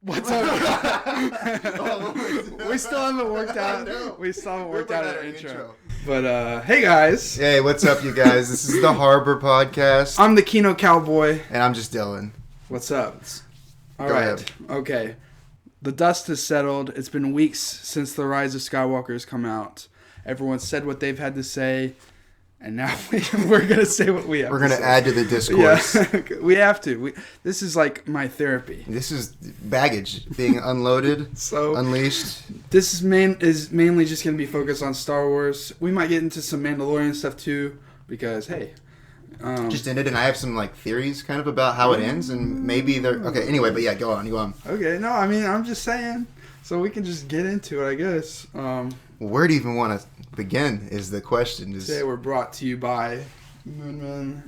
What's up? We still haven't worked out. We still haven't worked out our intro. But hey guys. Hey, what's up, you guys? This is the Harbor Podcast. I'm the Kino Cowboy. And I'm just Dylan. What's up? All Go right. ahead. Okay. The dust has settled. It's been weeks since the Rise of Skywalker has come out. Everyone said what they've had to say. And now we're going to say what we have We're going to add to the discourse. Yeah, we have to. This is like my therapy. This is baggage being unloaded, unleashed. This is mainly just going to be focused on Star Wars. We might get into some Mandalorian stuff too, because, hey. Just ended, and I have some like theories kind of about how it ends, and maybe they're... Okay, anyway, but yeah, go on. Okay, no, I mean, I'm just saying. So we can just get into it, I guess. Where do you even want to begin is the question. Today we're brought to you by Moonman.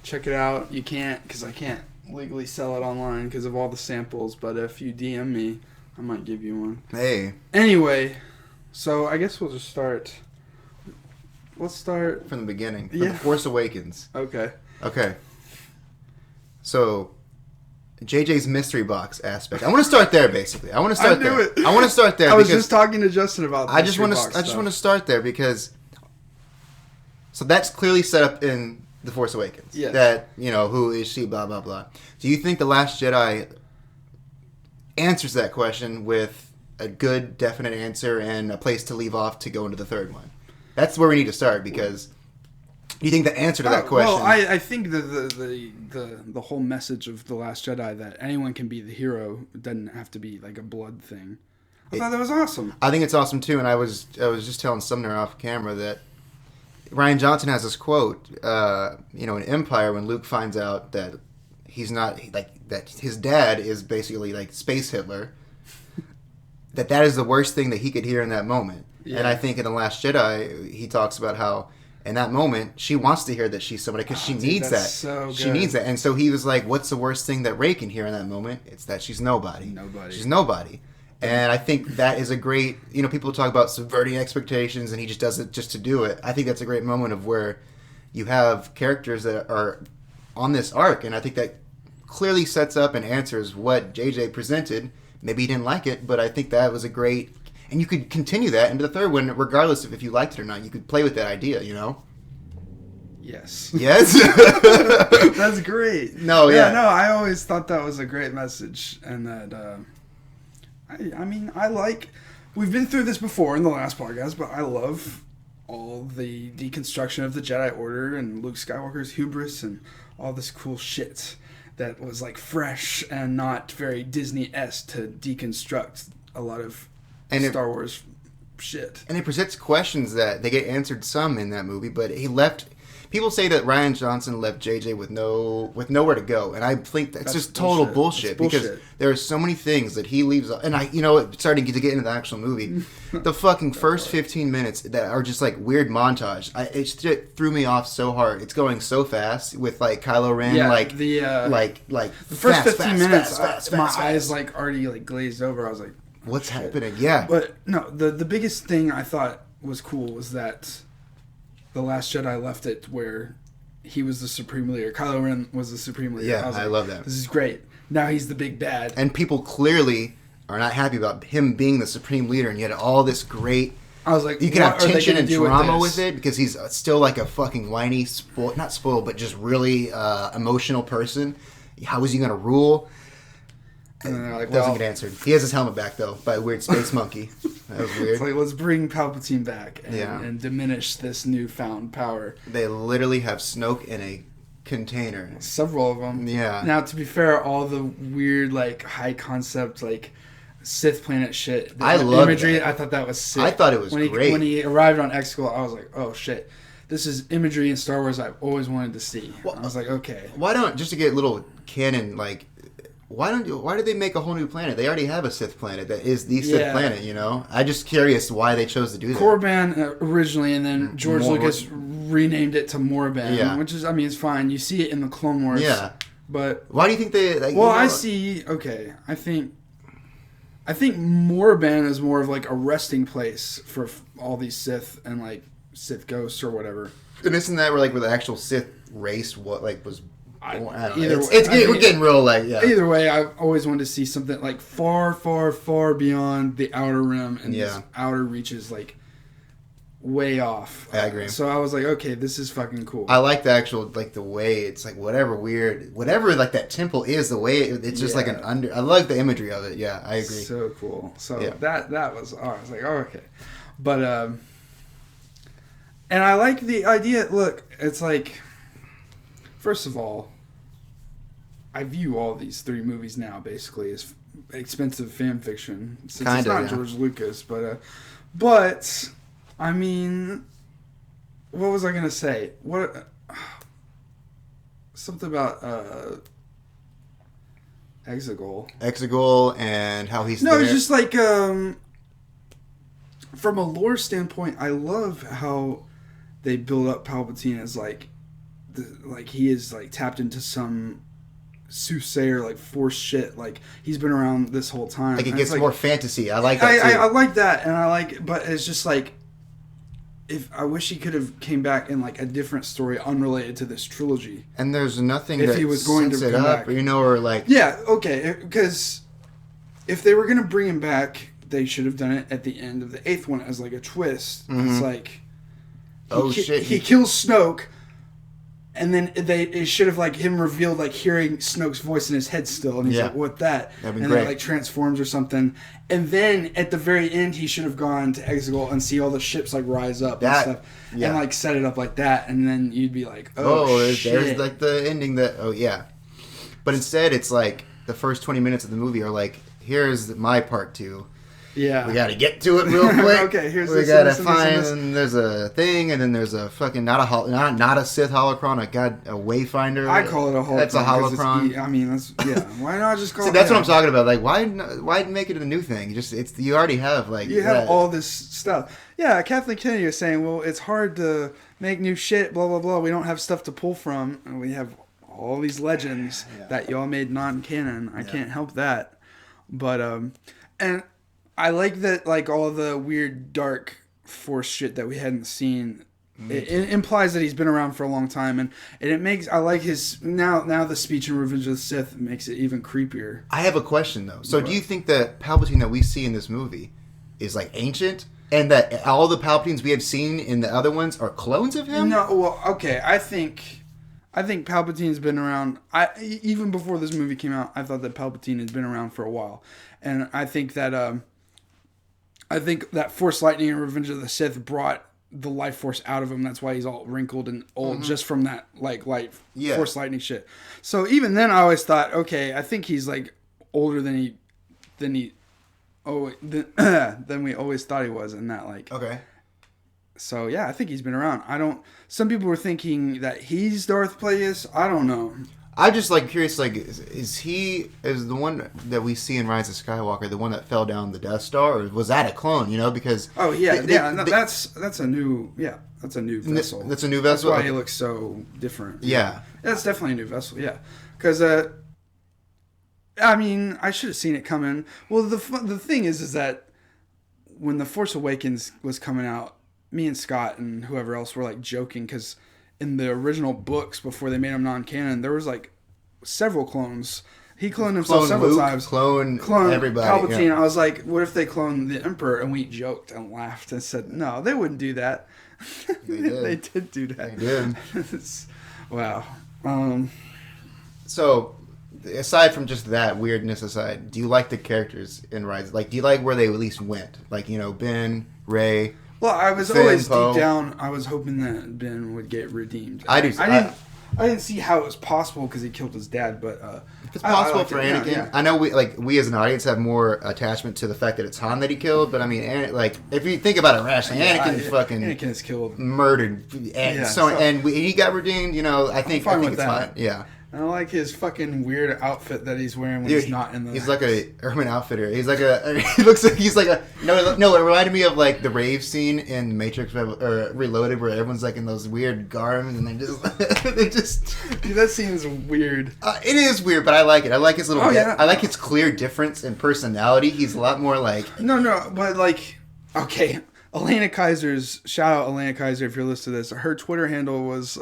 Check it out. You can't, because I can't legally sell it online because of all the samples, but if you DM me, I might give you one. Hey. Anyway, so I guess we'll just start. Let's start from the beginning. From The Force Awakens. Okay. So, JJ's mystery box aspect. I want to start there, basically. I want to start there. It. I want to start there. I was just talking to Justin about that. I just want to start there because... So that's clearly set up in The Force Awakens. Yes. That, who is she, blah, blah, blah. Do you think The Last Jedi answers that question with a good, definite answer and a place to leave off to go into the third one? That's where we need to start, because... Do you think the answer to that question... Well, I think the whole message of The Last Jedi, that anyone can be the hero, it doesn't have to be like a blood thing. I thought that was awesome. I think it's awesome too, and I was just telling Sumner off camera that Rian Johnson has this quote, in Empire, when Luke finds out that he's not, that his dad is basically like Space Hitler, that is the worst thing that he could hear in that moment. Yeah. And I think in The Last Jedi, he talks about how in that moment, she wants to hear that she's somebody because she needs that. So she needs that. And so he was like, what's the worst thing that Rey can hear in that moment? It's that she's nobody. She's nobody. And I think that is a great, people talk about subverting expectations and he just does it just to do it. I think that's a great moment of where you have characters that are on this arc. And I think that clearly sets up and answers what JJ presented. Maybe he didn't like it, but I think that was a great... And you could continue that into the third one, regardless of if you liked it or not. You could play with that idea, Yes. Yes? That's great. No, yeah. No, I always thought that was a great message. And that, I like... We've been through this before in the last podcast, but I love all the deconstruction of the Jedi Order and Luke Skywalker's hubris and all this cool shit that was, like, fresh and not very Disney-esque to deconstruct a lot of... Star Wars shit. And it presents questions that they get answered some in that movie, but he left... People say that Rian Johnson left JJ with nowhere to go, and I think that's just total bullshit. Because there are so many things that he leaves... And starting to get into the actual movie, the fucking first 15 minutes that are just like weird montage, it threw me off so hard. It's going so fast with like Kylo Ren, the first 15 minutes, my eyes like already like glazed over. I was like, what's happening? Yeah. But no, the biggest thing I thought was cool was that The Last Jedi left it where he was the supreme leader. Kylo Ren was the supreme leader. Yeah, I love that. This is great. Now he's the big bad. And people clearly are not happy about him being the supreme leader, and yet all this great... I was like, you can have tension and drama with it, because he's still like a fucking whiny, not spoiled, but just really emotional person. How is he going to rule? And then like, wasn't get answered. He has his helmet back though by a weird space monkey. That was weird. It's like, let's bring Palpatine back and diminish this newfound power. They literally have Snoke in a container. Several of them. Yeah. Now, to be fair, all the weird like high concept like Sith planet shit. I love imagery. That. I thought that was sick. I thought it was great. When he arrived on Exegol, I was like, oh shit. This is imagery in Star Wars I've always wanted to see. Well, I was like, okay. Why don't, just to get a little canon, like, why did they make a whole new planet? They already have a Sith planet that is the Sith planet, I'm just curious why they chose to do that. Korriban originally, and then George Lucas renamed it to Morban, which is, it's fine. You see it in the Clone Wars. Yeah. But why do you think they... Like, I see... Okay, I think Morban is more of like a resting place for all these Sith and like Sith ghosts or whatever. And isn't that where the actual Sith race was We're getting real like Either way, I've always wanted to see something like far, far, far beyond the outer rim and these outer reaches, like way off. I agree. So I was like, okay, this is fucking cool. I like the actual like the way it's like whatever like that temple is, the way it's just like an under. I love the imagery of it. Yeah, I agree. So cool. So that was I was like, oh, okay, but and I like the idea. Look, it's like, first of all, I view all these 3 movies now basically as expensive fan fiction, since it's not George Lucas, but I mean, what was I gonna say? Something about Exegol and how he's it's just like from a lore standpoint, I love how they build up Palpatine as like he is like tapped into some soothsayer, like force shit, like he's been around this whole time. Like it gets more fantasy. I like that too. I like that, and but it's just like, if I wish he could have came back in like a different story unrelated to this trilogy. And there's nothing if that he was going to sets it come up, back. or like because if they were gonna bring him back, they should have done it at the end of the 8th one as like a twist. Mm-hmm. It's like, shit, he kills Snoke. And then it should have like him revealed like hearing Snoke's voice in his head still, and he's like, "What that?" That'd be and great. it like transforms or something. And then at the very end, he should have gone to Exegol and see all the ships like rise up and stuff, and like set it up like that. And then you'd be like, "Oh, shit!" There's like the ending that. Oh yeah, but instead it's like the first 20 minutes of the movie are like, "Here's my part 2." Yeah, we gotta get to it real quick. Okay, here's we gotta find. And there's a thing, and then there's a fucking not a Sith holocron, a Wayfinder. I call it a holocron. That's a holocron. I mean, that's Why not just call? See, that's what I'm talking about. Like, why make it a new thing? You already have like you have all this stuff. Yeah, Kathleen Kennedy was saying, well, it's hard to make new shit. Blah blah blah. We don't have stuff to pull from, and we have all these legends that y'all made non-canon. I can't help that, but and. I like that, like, all the weird, dark Force shit that we hadn't seen. It implies that he's been around for a long time, and it makes... I like his... Now the speech in Revenge of the Sith makes it even creepier. I have a question, though. So do you think that Palpatine that we see in this movie is, like, ancient? And that all the Palpatines we have seen in the other ones are clones of him? No, well, okay. I think Palpatine's been around... Even before this movie came out, I thought that Palpatine had been around for a while. And I think that... Force Lightning in Revenge of the Sith brought the life force out of him. That's why he's all wrinkled and old, just from that Force Lightning shit. So even then, I always thought, okay, I think he's like older than we always thought he was, and that like okay. So yeah, I think he's been around. Some people were thinking that he's Darth Plagueis. I don't know. I'm just like curious, like is the one that we see in Rise of Skywalker the one that fell down the Death Star, or was that a clone? Because that's a new vessel. That's a new vessel. That's why he looks so different. Yeah, that's definitely a new vessel. Yeah, because I mean, I should have seen it coming. Well, the thing is that when The Force Awakens was coming out, me and Scott and whoever else were like joking because in the original books before they made them non-canon, there was like several clones. He cloned himself several times. Clone everybody. Palpatine. Yeah. I was like, what if they cloned the Emperor? And we joked and laughed and said, no, they wouldn't do that. They did do that. They did. Wow. So, aside from just that weirdness aside, do you like the characters in Rise? Like, do you like where they at least went? Like, Ben, Rey. Well, I was always deep down. I was hoping that Ben would get redeemed. I didn't see how it was possible because he killed his dad, but if it's possible for Anakin. Yeah. I know we as an audience have more attachment to the fact that it's Han that he killed, but I mean, if you think about it rationally, Anakin is killed, murdered, and he got redeemed. I think it's fine. Yeah. I don't like his fucking weird outfit that he's wearing when he's not in the... He's like a Urban Outfitter. He's like he looks like he's like a... No, it reminded me of like the rave scene in Matrix Reloaded where everyone's like in those weird garbs and they just... Dude, that scene is weird. It is weird, but I like it. I like his little... I like his clear difference in personality. He's a lot more like... No, but like... Okay, Elena Kaiser's, shout out Elena Kaiser if you're listening to this. Her Twitter handle was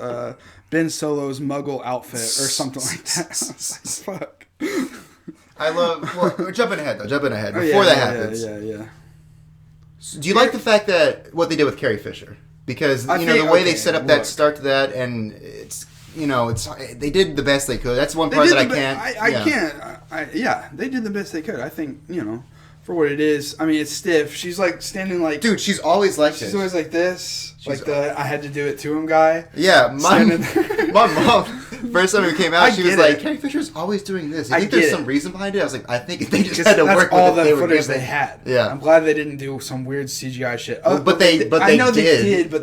Ben Solo's Muggle outfit or something like that. I was like, fuck. I love. Well, we're jumping ahead. Before that happens. Yeah. Do you like the fact that what they did with Carrie Fisher? Because the way they set up that start to that, and it's they did the best they could. That's one part that I can't. They did the best they could. I think for what it is. I mean, it's stiff. She's like standing like. Dude, she's always like this. She's always like this. She's like the I had to do it to him guy. Yeah, my mom. First time it came out, she was like, Carrie Fisher's always doing this. I think there's some reason behind it. I was like, I think they just had to work with all the footage they had. Yeah. I'm glad they didn't do some weird CGI shit. Well, but they did, but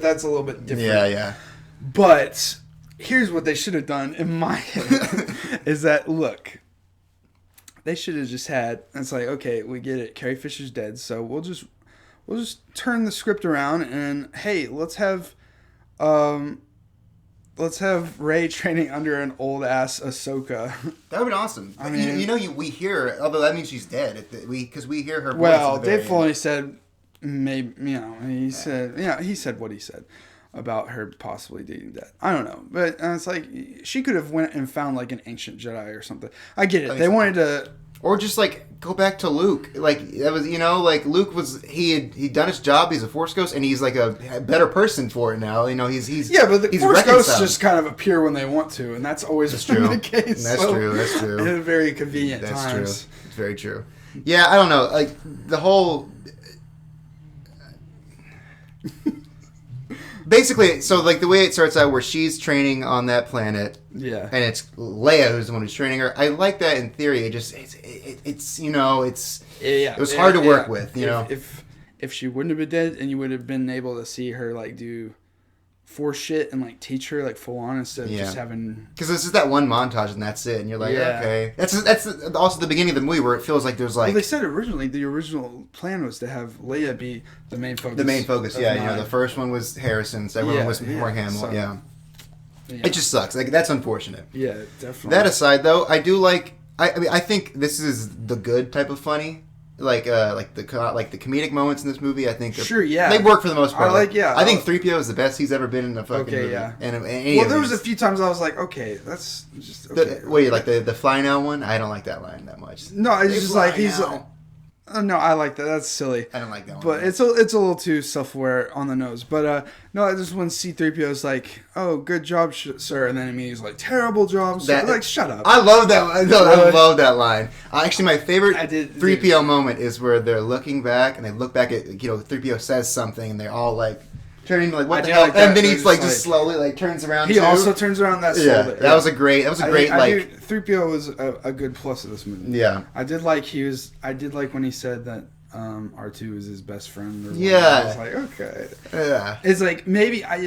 that's a little bit different. Yeah. But here's what they should have done, in my head, is that, look, they should have just had, it's like, okay, we get it. Carrie Fisher's dead, so we'll just turn the script around and, hey, let's have Rey training under an old ass Ahsoka. That would be awesome. I mean, we hear, although that means she's dead, because we hear her voice. Well, Dave Filoni said, maybe he said what he said about her possibly being dead. I don't know, but it's like she could have went and found like an ancient Jedi or something. I get it. They wanted to. Or just like go back to Luke, like that was like Luke was he'd done his job. He's a Force ghost, and he's like a better person for it now. He's but the Force ghosts just kind of appear when they want to, and that's always been the case. That's true. At very convenient times. That's true. It's very true. Yeah, I don't know. Like the whole. Basically, so like the way it starts out, where she's training on that planet, and it's Leia who's the one who's training her. I like that in theory. It just it was hard to work with. If she wouldn't have been dead, and you would have been able to see her like do Force shit and like teach her like full on instead of just having. Because this is that one montage and that's it, and you're like, okay. That's also the beginning of the movie where it feels like there's like. Well, they said originally the original plan was to have Leia be the main focus. The main focus, the first one was Harrison, the second one was Mark Hamill. So, yeah. It just sucks. Like that's unfortunate. Yeah, definitely. That aside, though, I do like. I mean, I think this is the good type of funny. Like the comedic moments in this movie, I think they work for the most part. I think 3PO is the best he's ever been in a fucking movie. There was a few times I was like, okay, that's just okay. The fly now one? I don't like that line that much. No, it's just like he's. No, I like that. That's silly. I don't like that one. But it's a little too self-aware on the nose. But no, I just when C-3PO is like, "Oh, good job, sir," and then immediately he's like, "Terrible job, sir." Like, shut up. I love that. I love that line. Actually, my favorite 3PO moment is where they're looking back and they look back at 3PO says something and they're all like. Turning like what the hell, and then he's like just slowly like turns around. He also turns around that slowly. That was a great. 3PO was a good plus of this movie. Yeah, I did like when he said that R2 is his best friend. I was like, okay. Yeah, it's like maybe I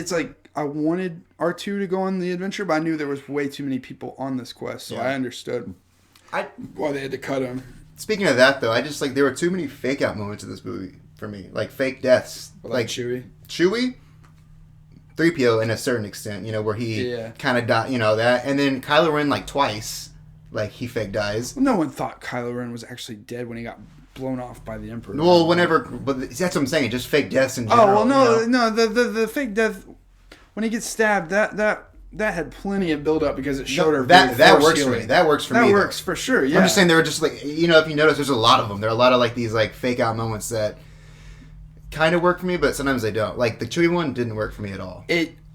wanted R2 to go on the adventure, but I knew there was way too many people on this quest, so I understood why they had to cut him. Speaking of that, though, I just there were too many fake out moments in this movie for me, like fake deaths, like Chewie. 3PO in a certain extent, where he kind of died, that, and then Kylo Ren like twice, like he fake dies. Well, no one thought Kylo Ren was actually dead when he got blown off by the Emperor. Well, but that's what I'm saying, just fake deaths in general. Oh well, no, the fake death when he gets stabbed, that had plenty of build up because it showed her that works for me. That works for me. That works for sure. Yeah, I'm just saying they were just like if you notice, there's a lot of them. There are a lot of like these like fake out moments that. Kind of work for me, but sometimes they don't. Like the Chewie one didn't work for me at all.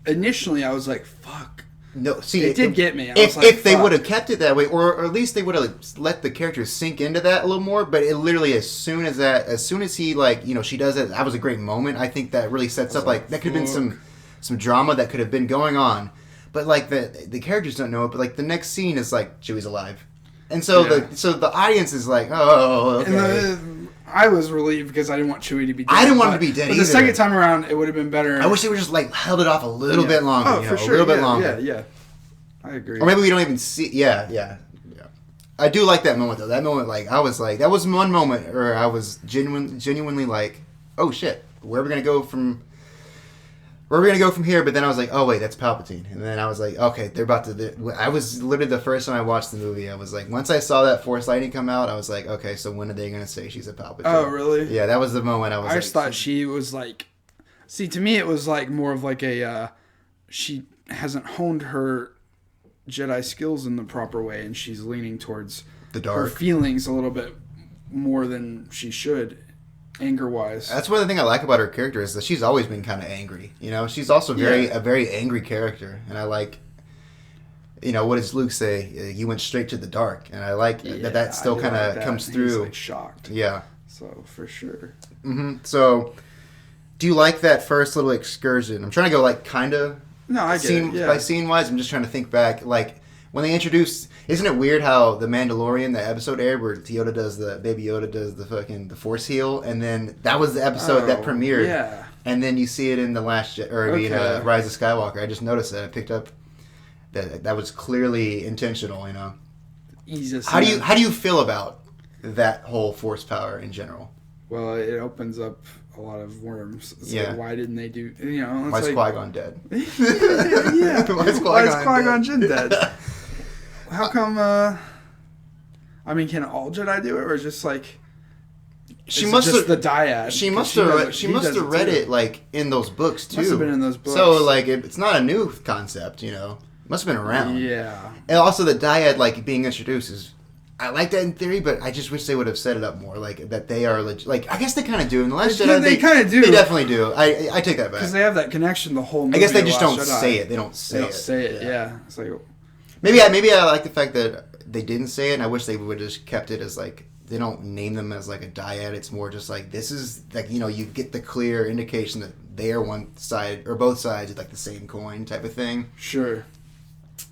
Initially I was like, "Fuck." No, see, it did get me. If they would have kept it that way, or at least they would have let the characters sink into that a little more. But it literally, as soon as he she does it, that was a great moment. I think that really sets up that could have been some drama that could have been going on. But like the characters don't know it. But like the next scene is like Chewie's alive, and so the audience is like, oh, okay. I was relieved because I didn't want Chewie to be dead. I didn't want him to be dead either. The second time around, it would have been better. I wish they were just held it off a little bit longer. Oh, for sure. A little bit longer. Yeah. I agree. Or maybe we don't even see. Yeah. I do like that moment though. That moment, I was like, that was one moment where I was genuinely like, oh shit, where are we gonna go from here? But then I was like, oh wait, that's Palpatine. And then I was like, okay, they're about to. I was literally the first time I watched the movie. I was like, once I saw that Force lightning come out, I was like, okay, so when are they gonna say she's a Palpatine? Oh really? Yeah, that was the moment I was. I just thought she was like See, to me, it was like more of like a she hasn't honed her Jedi skills in the proper way, and she's leaning towards the dark, her feelings a little bit more than she should, anger-wise. That's one of the things I like about her character is that she's always been kind of angry. You know, she's also a very angry character, and I like. You know, what does Luke say? You went straight to the dark, and I like that still kind of comes through. He's like shocked. Yeah. So for sure. Mm-hmm. So, do you like that first little excursion? I'm trying to go like kind of. No, I get it. Yeah. By scene wise, I'm just trying to think back. Like when they introduced, isn't it weird how the Mandalorian, the episode aired where Baby Yoda does the Force heal, and then that was the episode that premiered. Yeah. And then you see it in the Rise of Skywalker. I just noticed that. I picked up. That was clearly intentional, you know. How do you feel about that whole force power in general? Well, it opens up a lot of worms. It's like, why didn't they do? You know, why is Qui-Gon dead? Yeah. Why is Qui-Gon Jinn dead? How come? I mean, can all Jedi do it, or just like? She must have the dyad. She must have read it like in those books too. Must have been in those books. So like it's not a new concept, you know. Must have been around. Yeah. And also the dyad like being introduced is, I like that in theory, but I just wish they would have set it up more, like that they are like I guess they kind of do in the Last Jedi. They kind of do. They definitely do. I take that back because they have that connection the whole movie. I guess they just don't Jedi. say it. They don't say it. Yeah. It's like maybe I like the fact that they didn't say it, and I wish they would have just kept it as like they don't name them as like a dyad. It's more just like this is like, you know, you get the clear indication that they are one side or both sides of like the same coin type of thing. Sure.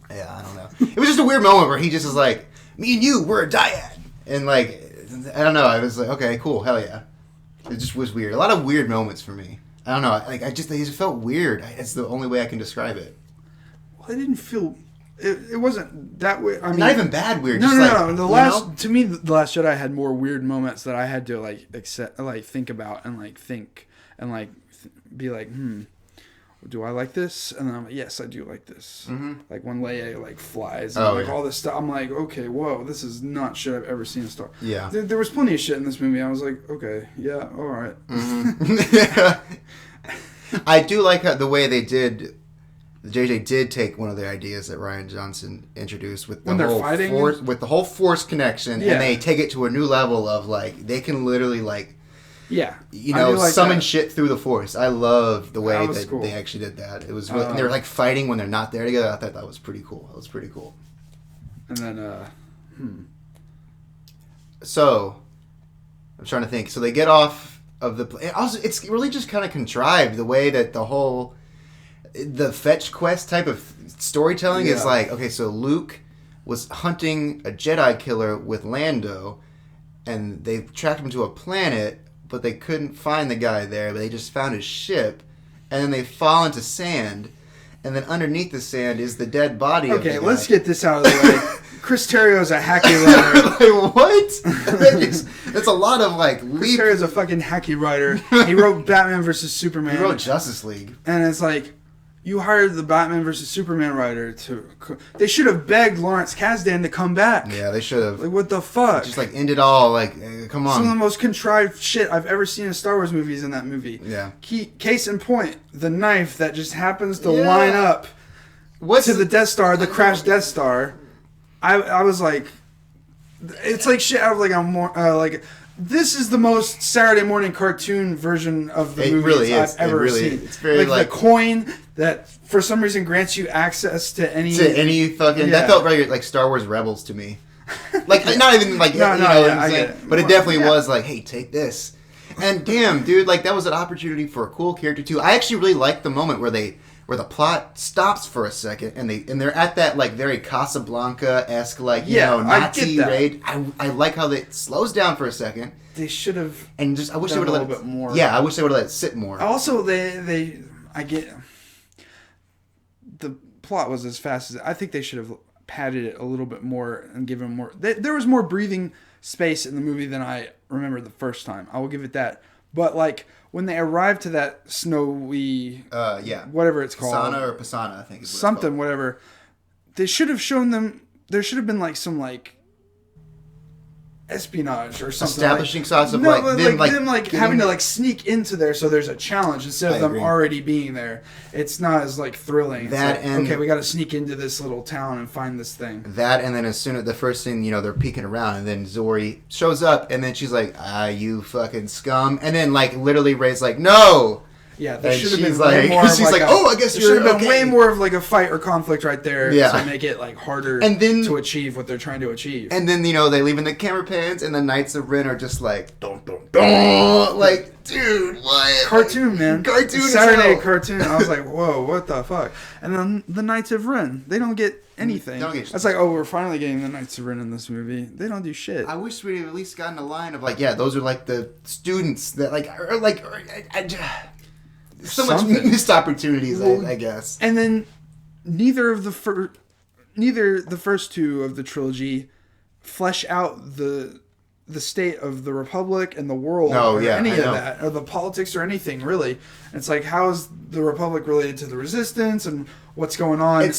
Yeah, I don't know. It was just a weird moment where he just was like, me and you, we're a dyad. And like, I don't know. I was like, okay, cool, hell yeah. It just was weird. A lot of weird moments for me. I don't know. Like, it just felt weird. It's the only way I can describe it. Well, I didn't feel... It wasn't that way. I mean, not even bad weird. No. To me, The Last Jedi had more weird moments that I had to like accept, like think about and like think and like be like, do I like this? And then I'm like, yes, I do like this. Mm-hmm. Like when Leia like flies and all this stuff. I'm like, okay, whoa, this is not shit I've ever seen in Star Wars. Yeah. There was plenty of shit in this movie. I was like, okay, yeah, all right. Mm-hmm. I do like how the way they did. JJ did take one of the ideas that Rian Johnson introduced with the whole force connection, and they take it to a new level of like they can literally like. Yeah, you know, like summon shit through the Force. I love the way that they actually did that. It was, really, and they were like fighting when they're not there together. I thought that was pretty cool. That was pretty cool. And then, So, I'm trying to think. So they get off of the. Also, it's really just kind of contrived the way that the fetch quest type of storytelling is like. Okay, so Luke was hunting a Jedi killer with Lando, and they tracked him to a planet. But they couldn't find the guy there, but they just found his ship, and then they fall into sand, and then underneath the sand is the dead body of the guy. Okay, let's get this out of the way. Chris Terrio's a hacky writer. Like, what? That's a lot of, like... Chris Terrio's a fucking hacky writer. He wrote Batman vs. Superman. He wrote Justice League. And it's like... You hired the Batman vs. Superman writer to... They should have begged Lawrence Kasdan to come back. Yeah, they should have. Like, what the fuck? Just, like, end it all. Like, come on. Some of the most contrived shit I've ever seen in Star Wars movies in that movie. Yeah. Case in point, the knife that just happens to line up to the Death Star, the crashed Death Star. I was like... It's like shit out of, like, a... This is the most Saturday morning cartoon version of the movie I've ever seen. It's very like the coin that for some reason grants you access to any fucking that felt very like Star Wars Rebels to me. Like not even like I get it. But it definitely was like, hey, take this. And damn, dude, like that was an opportunity for a cool character too. I actually really liked the moment where the plot stops for a second and they're at that like very Casablanca-esque like Nazi raid. I like how it slows down for a second. They should have and just I wish they would have let a little bit more. Yeah, I wish they would have let it sit more. Also, I get the plot was as fast as I think they should have padded it a little bit more and given more. There was more breathing space in the movie than I remember the first time. I will give it that. But like when they arrived to that snowy, whatever it's called, Pisana or Pisana, I think is what something, it's called. Whatever. They should have shown them. There should have been like some like espionage or something. Establishing shots of them having to sneak into there, so there's a challenge instead of them already being there. It's not as thrilling. Okay, we got to sneak into this little town and find this thing. That, and then as soon as the first thing, they're peeking around, and then Zori shows up, and then she's like, you fucking scum, and then literally Rey's like, no. Yeah, there should have been way more. She's like, I guess there should have been way more of a fight or conflict right there to make it harder to achieve what they're trying to achieve. And then they leave in the camera pans, and the Knights of Ren are just like, dun, dun, dun. Dude, what? Cartoon, man. Cartoon. Saturday cartoon. I was like, whoa, what the fuck? And then the Knights of Ren, they don't get anything. It's like, we're finally getting the Knights of Ren in this movie. They don't do shit. I wish we'd at least gotten a line of those are the students that so much missed opportunities, I guess. And then neither the first two of the trilogy flesh out the state of the Republic and the world of that, or the politics or anything, really. It's like, how is the Republic related to the Resistance and what's going on in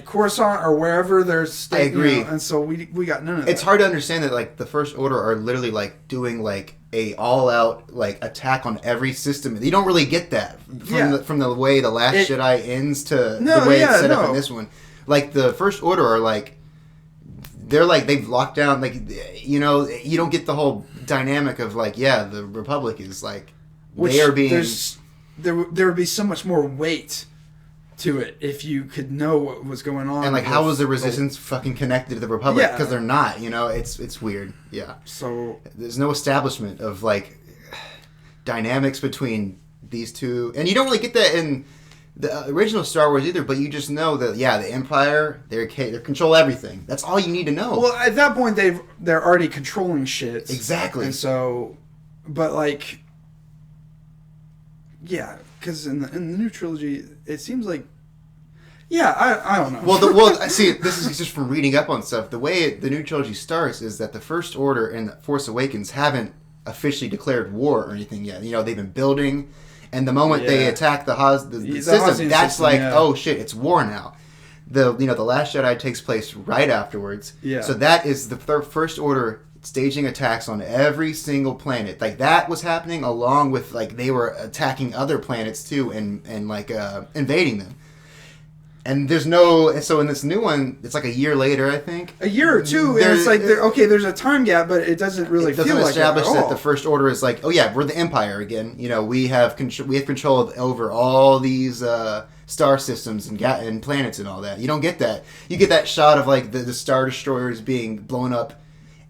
Coruscant or wherever there's state. I agree. And so we got none of that. It's hard to understand that the First Order are literally doing a all-out attack on every system. You don't really get that from the way The Last Jedi ends to the way it's set up in this one. The First Order are they've locked down, you don't get the whole dynamic of the Republic is they are being... There would be so much more weight to it if you could know what was going on. And how was the Resistance fucking connected to the Republic? Because they're not, it's weird. Yeah. So there's no establishment of dynamics between these two, and you don't really get that in the original Star Wars either. But you just know that the Empire, they control everything. That's all you need to know. Well, at that point they're already controlling shit. Exactly. And so, but because in the new trilogy, it seems like. Yeah, I don't know. Well, see, this is just from reading up on stuff. The way the new trilogy starts is that the First Order and the Force Awakens haven't officially declared war or anything yet. They've been building, and the moment they attack the system, that's oh shit, it's war now. The Last Jedi takes place right afterwards. Yeah. So that is the First Order staging attacks on every single planet. That was happening along with they were attacking other planets too and invading them. And there's so in this new one, it's a year later, I think. A year or two, and it's there's a time gap, but it doesn't really feel like it at all. It doesn't establish that the First Order is we're the Empire again. We have control over all these star systems and planets and all that. You don't get that. You get that shot of the Star Destroyers being blown up,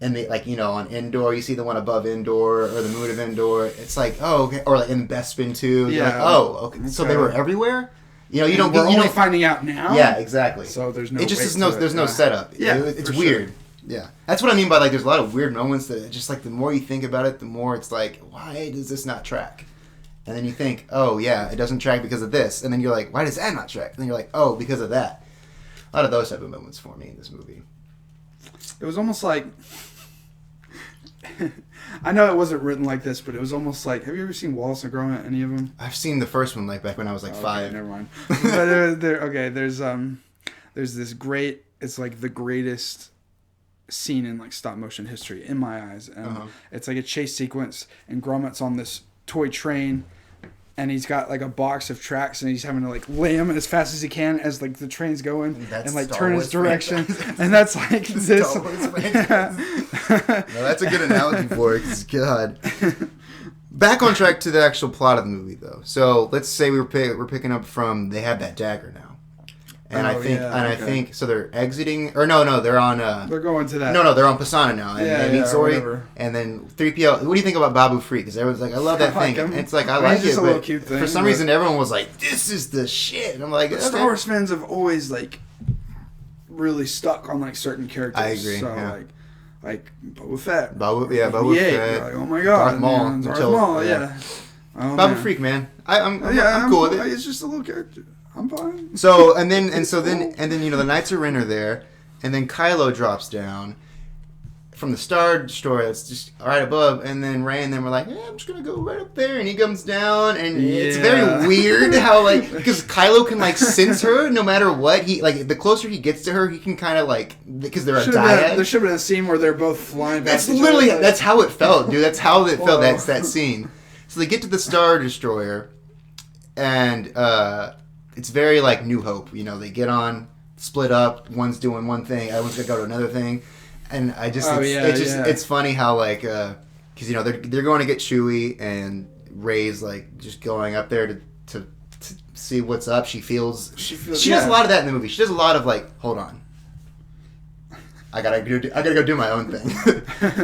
and they on Endor, you see the one above Endor or the moon of Endor. It's okay, or in Bespin too. Yeah. Okay. So they were everywhere. You don't. We're only finding out now. Yeah, exactly. So there's no. It just is there's no setup. Yeah, it's weird. Sure. Yeah, that's what I mean by there's a lot of weird moments that just the more you think about it, the more it's why does this not track? And then you think, oh yeah, it doesn't track because of this, and then you're like, why does that not track? And then you're like, oh, because of that. A lot of those type of moments for me in this movie. It was almost like. I know it wasn't written like this, but it was almost have you ever seen Wallace and Gromit? Any of them? I've seen the first one back when I was 5. Never mind. But there's this great. It's the greatest scene in stop motion history in my eyes. And it's a chase sequence, and Gromit's on this toy train, and he's got a box of tracks, and he's having to lay them as fast as he can as the train's going, and turn his direction. And that's this. No, that's a good analogy for it. Cause God. Back on track to the actual plot of the movie, though. So let's say we're picking up from they have that dagger now. And I think so. They're exiting, or no, they're on. They're going to that. No, they're on Pisana now, and they meet Zori, and then 3PO. What do you think about Babu Frik? Because everyone's I love that thing. And it's I like it, but cute thing, for some reason, everyone was this is the shit. And I'm okay. Star Wars fans have always really stuck on certain characters. I agree. So Boba Fett. Babu Fett. Oh my God, Darth Maul. Yeah. Oh, Babu Frik, man. I'm cool with it. It's just a little character. I'm fine. So then the Knights of Ren are there, and then Kylo drops down. from the Star Destroyer that's just right above, and then Rey and them were like, I'm just gonna go right up there, and he comes down, and it's very weird how, like, because Kylo can, like, sense her no matter what. He, like, the closer he gets to her, he can kind of, like, because they're a dyad. There should have been a scene where they're both flying back. That's literally, that's how it felt, dude. That's how it felt, that scene. So they get to the Star Destroyer, and it's very, like, New Hope. You know, they get on, split up, one's doing one thing, other one's gonna go to another thing. And I just, it's funny how, like, because, you know, they're going to get Chewie, and Rey's, like, just going up there to see what's up. She does a lot of that in the movie. She does a lot of, like, hold on, I gotta go do my own thing.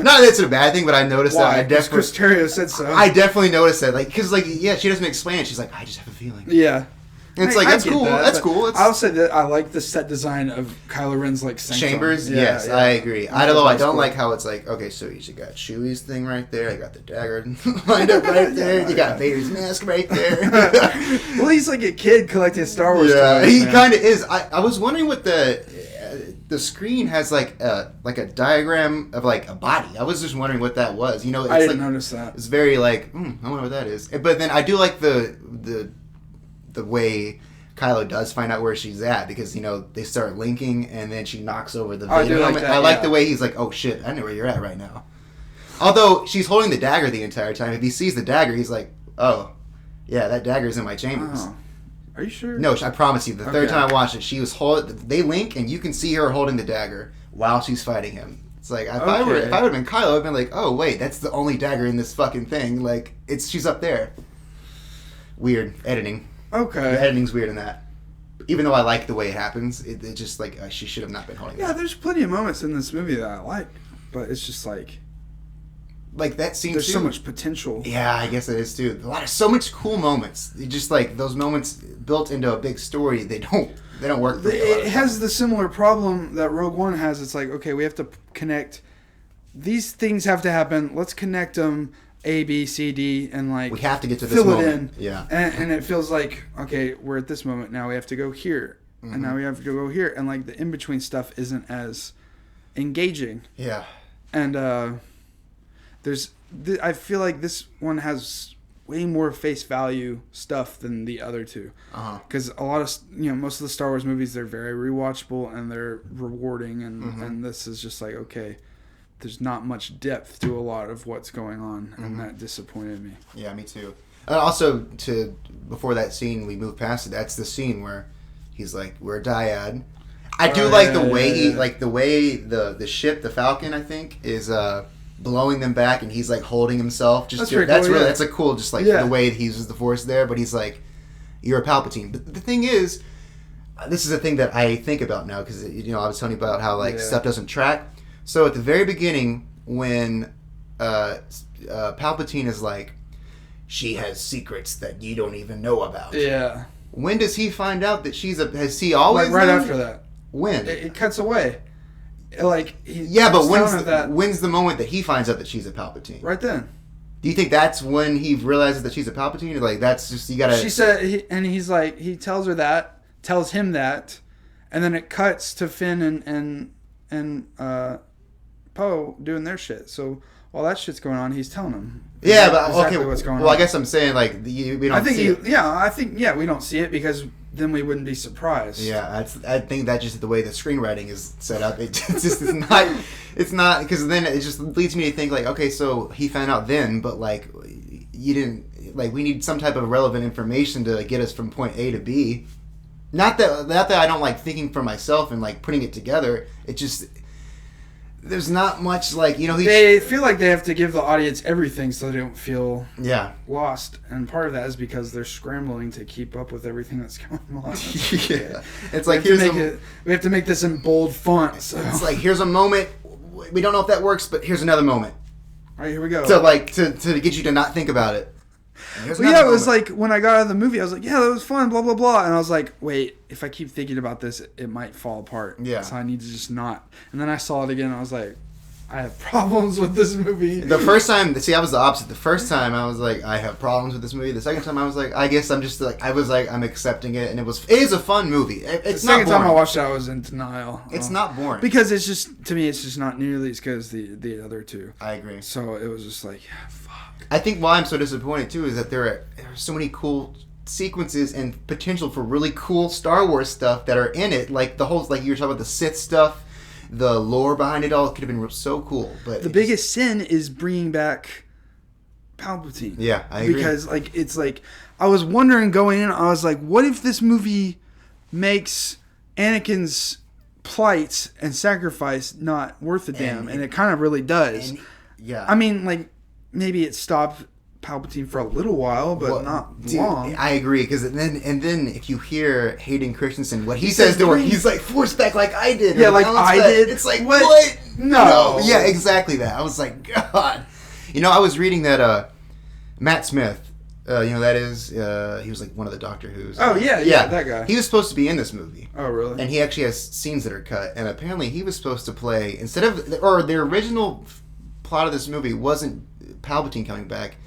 Not that it's a bad thing, but I noticed that. I definitely, Chris Terrio said so. I definitely noticed that, like, because, like, yeah, she doesn't explain it. She's like, I just have a feeling. Yeah. And it's like, that's cool. That's cool. I'll say that I like the set design of Kylo Ren's, like, sanctum. Chambers. Yes, I agree. I don't like how it's like, okay, so you got Chewie's thing right there. You got the dagger lined up right there. You got Vader's mask right there. Well, he's like a kid collecting Star Wars. Yeah, he kind of is. I was wondering what the screen has, like a diagram of, like, a body. I was just wondering what that was. You know, it's I didn't notice that. It's very like, I wonder what that is. But then I do like the way Kylo does find out where she's at, because, you know, they start linking, and then she knocks over the Vader helmet. I like the way he's like, oh shit, I know where you're at right now. Although she's holding the dagger the entire time. If he sees the dagger, he's like, oh yeah, that dagger's in my chambers. Oh. Are you sure? No, I promise you. The third time I watched it, she was they link, and you can see her holding the dagger while she's fighting him. It's like, if I would have been Kylo, I'd been like, oh wait, that's the only dagger in this fucking thing. Like, she's up there. Weird editing. Okay. The editing's weird in that. Even though I like the way it happens, it just, like, she should have not been holding it. Yeah, there's plenty of moments in this movie that I like, but it's just like that scene. There's so much potential. Yeah, I guess it is too. So much cool moments. Just, like, those moments built into a big story. They don't work. It has the similar problem that Rogue One has. It's like, okay, we have to connect. These things have to happen. Let's connect them. A, B, C, D, and, like, we have to get to this moment. Fill it in. Yeah. And it feels like, okay, we're at this moment. Now we have to go here. Mm-hmm. And now we have to go here. And, like, the in-between stuff isn't as engaging. Yeah. And I feel like this one has way more face value stuff than the other two. Because a lot of, most of the Star Wars movies, they're very rewatchable and they're rewarding. And this is just like, okay, there's not much depth to a lot of what's going on, and that disappointed me. Yeah, me too. Also, before that scene, we move past it. That's the scene where he's like, "We're a dyad." I do like the way the ship, the Falcon, I think, is blowing them back, and he's like holding himself. That's a cool, just like the way he uses the Force there. But he's like, "You're a Palpatine." But the thing is, this is a thing that I think about now, because I was telling you about how stuff doesn't track. So at the very beginning, when Palpatine is like, she has secrets that you don't even know about. Yeah. When does he find out that has he always right after that? When? It cuts away. Like, when's the moment that he finds out that she's a Palpatine? Right then. Do you think that's when he realizes that she's a Palpatine? Or, like, that's just, you gotta... She said, he's like, he tells him that, and then it cuts to Finn and Poe doing their shit. So while that shit's going on, he's telling them. Exactly what's going on. Well, I guess I'm saying, like, we don't see it. I think we don't see it because then we wouldn't be surprised. Yeah, I think that's just the way the screenwriting is set up. It's not, because then it just leads me to think, like, okay, so he found out then, but, like, you didn't, like, we need some type of relevant information to get us from point A to B. Not that I don't like thinking for myself and, like, putting it together. It just... There's not much, like, they feel like they have to give the audience everything so they don't feel lost. And part of that is because they're scrambling to keep up with everything that's going on. Yeah. It's like, we have to make this in bold font. So. It's like, here's a moment. We don't know if that works, but here's another moment. All right, here we go. So, like, to get you to not think about it. It was like, when I got out of the movie, I was like, yeah, that was fun, blah, blah, blah. And I was like, wait, if I keep thinking about this, it might fall apart. Yeah. So I need to just not. And then I saw it again, and I was like, I have problems with this movie. The first time, see, I was the opposite. The first time, I was like, I have problems with this movie. The second time, I was like, I guess I'm just like, I'm accepting it, and it is a fun movie. It's not boring. The second time I watched it, I was in denial. It's not boring. Because it's just, to me, it's just not nearly as good as the other two. I agree. So it was just like, fuck. I think why I'm so disappointed, too, is that there are so many cool sequences and potential for really cool Star Wars stuff that are in it. Like the whole, like you were talking about the Sith stuff. The lore behind it all could have been so cool, but the biggest sin is bringing back Palpatine. Yeah, I agree. Because it's like I was wondering going in, I was like, what if this movie makes Anakin's plight and sacrifice not worth a damn? And it kind of really does. Yeah, I mean, like maybe it stopped Palpatine for a little while, but not long. I agree, because then if you hear Hayden Christensen, what he says to her, he's like, force back like I did. Yeah, like I did. It's like, what? No. Yeah, exactly that. I was like, God. I was reading that Matt Smith, that is, he was like one of the Doctor Who's. Oh, yeah, that guy. He was supposed to be in this movie. Oh, really? And he actually has scenes that are cut, and apparently he was supposed to play, the original plot of this movie wasn't Palpatine coming back.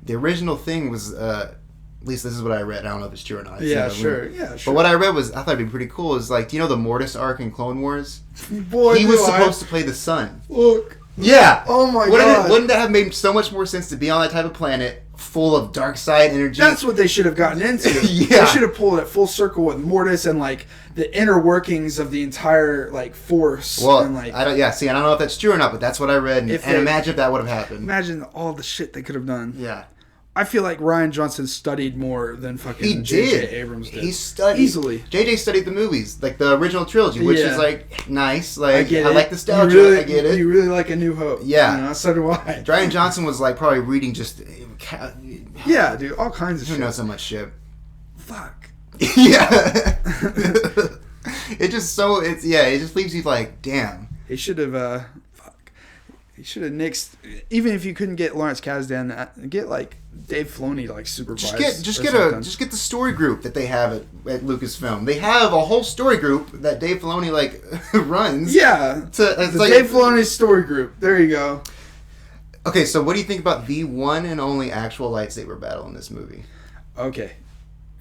The original thing was, at least this is what I read. I don't know if it's true or not. Yeah, sure. But what I read was, I thought it'd be pretty cool. Is like, do you know the Mortis arc in Clone Wars? Boy, he was supposed to play the son. Look. Yeah. Oh my God. Wouldn't that have made so much more sense to be on that type of planet full of dark side energy? That's what they should have gotten into. Yeah. They should have pulled it full circle with Mortis and like the inner workings of the entire like force. Well, and, like, I don't know if that's true or not, but that's what I read. And imagine if that would have happened. Imagine all the shit they could have done. Yeah. I feel like Rian Johnson studied more than fucking he did. J.J. Abrams did. He studied easily. J.J. studied the movies, like the original trilogy, which is like nice. Like I like nostalgia. I get it. You really like A New Hope. Yeah. So do I. Rian Johnson was like probably reading just. Yeah, dude, all kinds of shit. Who knows so much shit? Fuck. Yeah. It just leaves you like, damn. He should have. He should have nixed. Even if you couldn't get Lawrence Kasdan, get like Dave Filoni to like supervise. Just get the story group that they have at Lucasfilm. They have a whole story group that Dave Filoni like runs. Yeah, Dave Filoni's story group. There you go. Okay, so what do you think about the one and only actual lightsaber battle in this movie? Okay,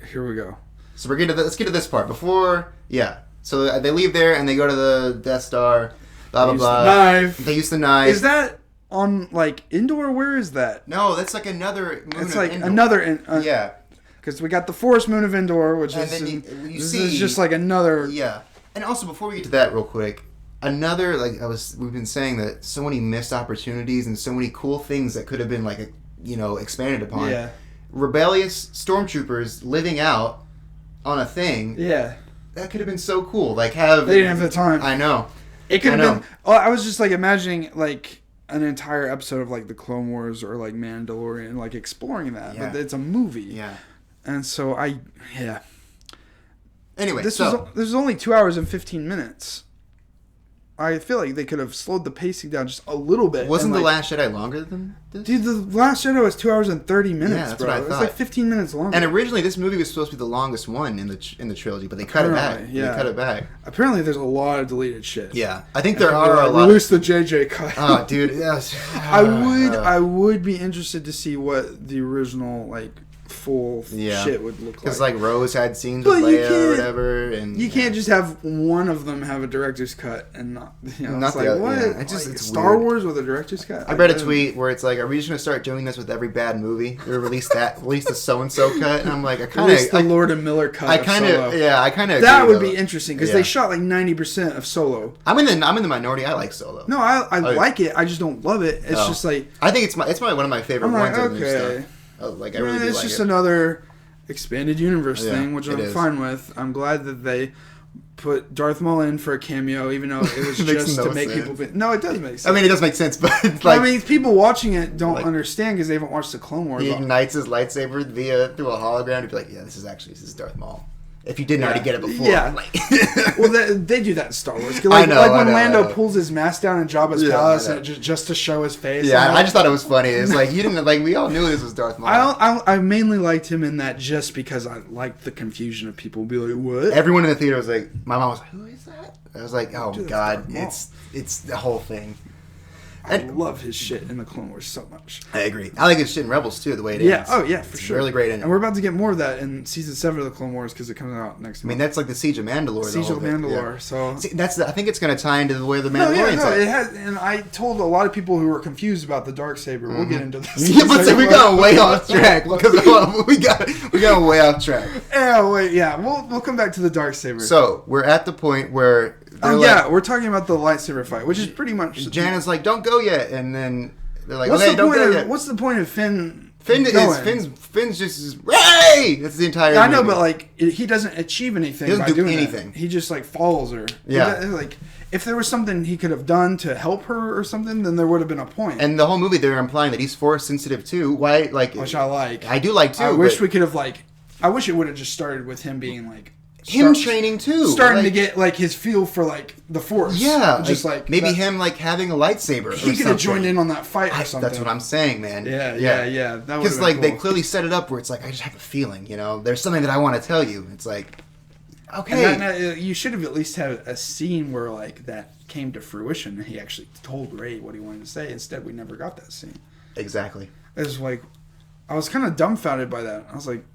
here we go. So let's get to this part before. Yeah, so they leave there and they go to the Death Star. Blah blah blah. Knife. They use the knife. Is that on like Endor? Where is that? No, that's like another moon. It's like Endor. another. Yeah. Because we got the forest moon of Endor, which is is just like another. Yeah, and also before we get to that, real quick, another we've been saying that so many missed opportunities and so many cool things that could have been expanded upon. Yeah. Rebellious stormtroopers living out on a thing. Yeah. That could have been so cool. They didn't have the time. I know. It could have been. Oh, I was just like imagining like an entire episode of like the Clone Wars or like Mandalorian, like exploring that. Yeah. But it's a movie. Yeah. And so Anyway, this was only 2 hours and 15 minutes. I feel like they could have slowed the pacing down just a little bit. Wasn't The Last Jedi longer than this? Dude, The Last Jedi was 2 hours and 30 minutes, yeah, that's bro. what I thought. It was like 15 minutes longer. And originally this movie was supposed to be the longest one in the trilogy, but they cut it back. Yeah. They cut it back. Apparently there's a lot of deleted shit. Yeah. I think there are a lot. Release the JJ cut. Oh, dude. Yes. I would be interested to see what the original full shit would look like. Because Rose had scenes with Leia or whatever, and you can't just have one of them have a director's cut and not not it's like what? Yeah. It's Star Wars with a director's cut. I read a tweet where it's like, "Are we just gonna start doing this with every bad movie? Or release the so and so cut?" And I'm like, the Lord and Miller cut. I kind of that would be interesting because they shot 90% of Solo. I'm in the minority. I like Solo. No, I like it. I just don't love it. It's just like I think it's probably one of my favorite ones. Okay. I really do it's just another expanded universe thing, which I'm fine with. I'm glad that they put Darth Maul in for a cameo, even though it was just to make people. No, it does make sense. I mean, it does make sense, but people watching it don't understand because they haven't watched the Clone Wars. He ignites his lightsaber through a hologram to be like, "Yeah, this is Darth Maul." If you didn't already get it before. Yeah. Well, they do that in Star Wars. When Lando pulls his mask down in Jabba's palace and just to show his face. Yeah, I just thought it was funny. It's like, you didn't, we all knew this was Darth Maul. I mainly liked him in that just because I liked the confusion of people be like, what? Everyone in the theater was like, my mom was like, who is that? I was like, oh, God, it's the whole thing. I love his shit in the Clone Wars so much. I agree. I like his shit in Rebels too, the way it ends. Yeah, oh yeah, for sure. Really great in it. And we're about to get more of that in season 7 of the Clone Wars because it comes out next month. I mean, that's like the Siege of Mandalore. Siege of Mandalore. So see, I think it's going to tie into the way the Mandalorians. It has. And I told a lot of people who were confused about the Darksaber. We'll get into this. Yeah, but we're going way off track because we got way off track. Yeah, wait. Yeah, we'll come back to the Darksaber. So we're at the point where. We're talking about the lightsaber fight, which is pretty much. Jan's like, "Don't go yet," and then they're like, "What's "Okay, don't go yet." What's the point of Finn? Finn's just Ray. That's the entire. Yeah, I know, but like he doesn't achieve anything. He doesn't by do doing anything. That. He just like follows her. Yeah. Like if there was something he could have done to help her or something, then there would have been a point. And the whole movie, they're implying that he's force sensitive too. Why? Like, which I like. I do like too. I wish we could have like. I wish it would have just started with him being like. Him training too, starting to get like his feel for like the Force. Yeah, just like maybe that, him like having a lightsaber. He could have joined in on that fight or something. That's what I'm saying, man. Yeah. Because like cool. They clearly set it up where it's like I just have a feeling, there's something that I want to tell you. It's like, okay, you should have at least had a scene where like that came to fruition. And he actually told Rey what he wanted to say. Instead, we never got that scene. Exactly. It was like I was kind of dumbfounded by that. I was like.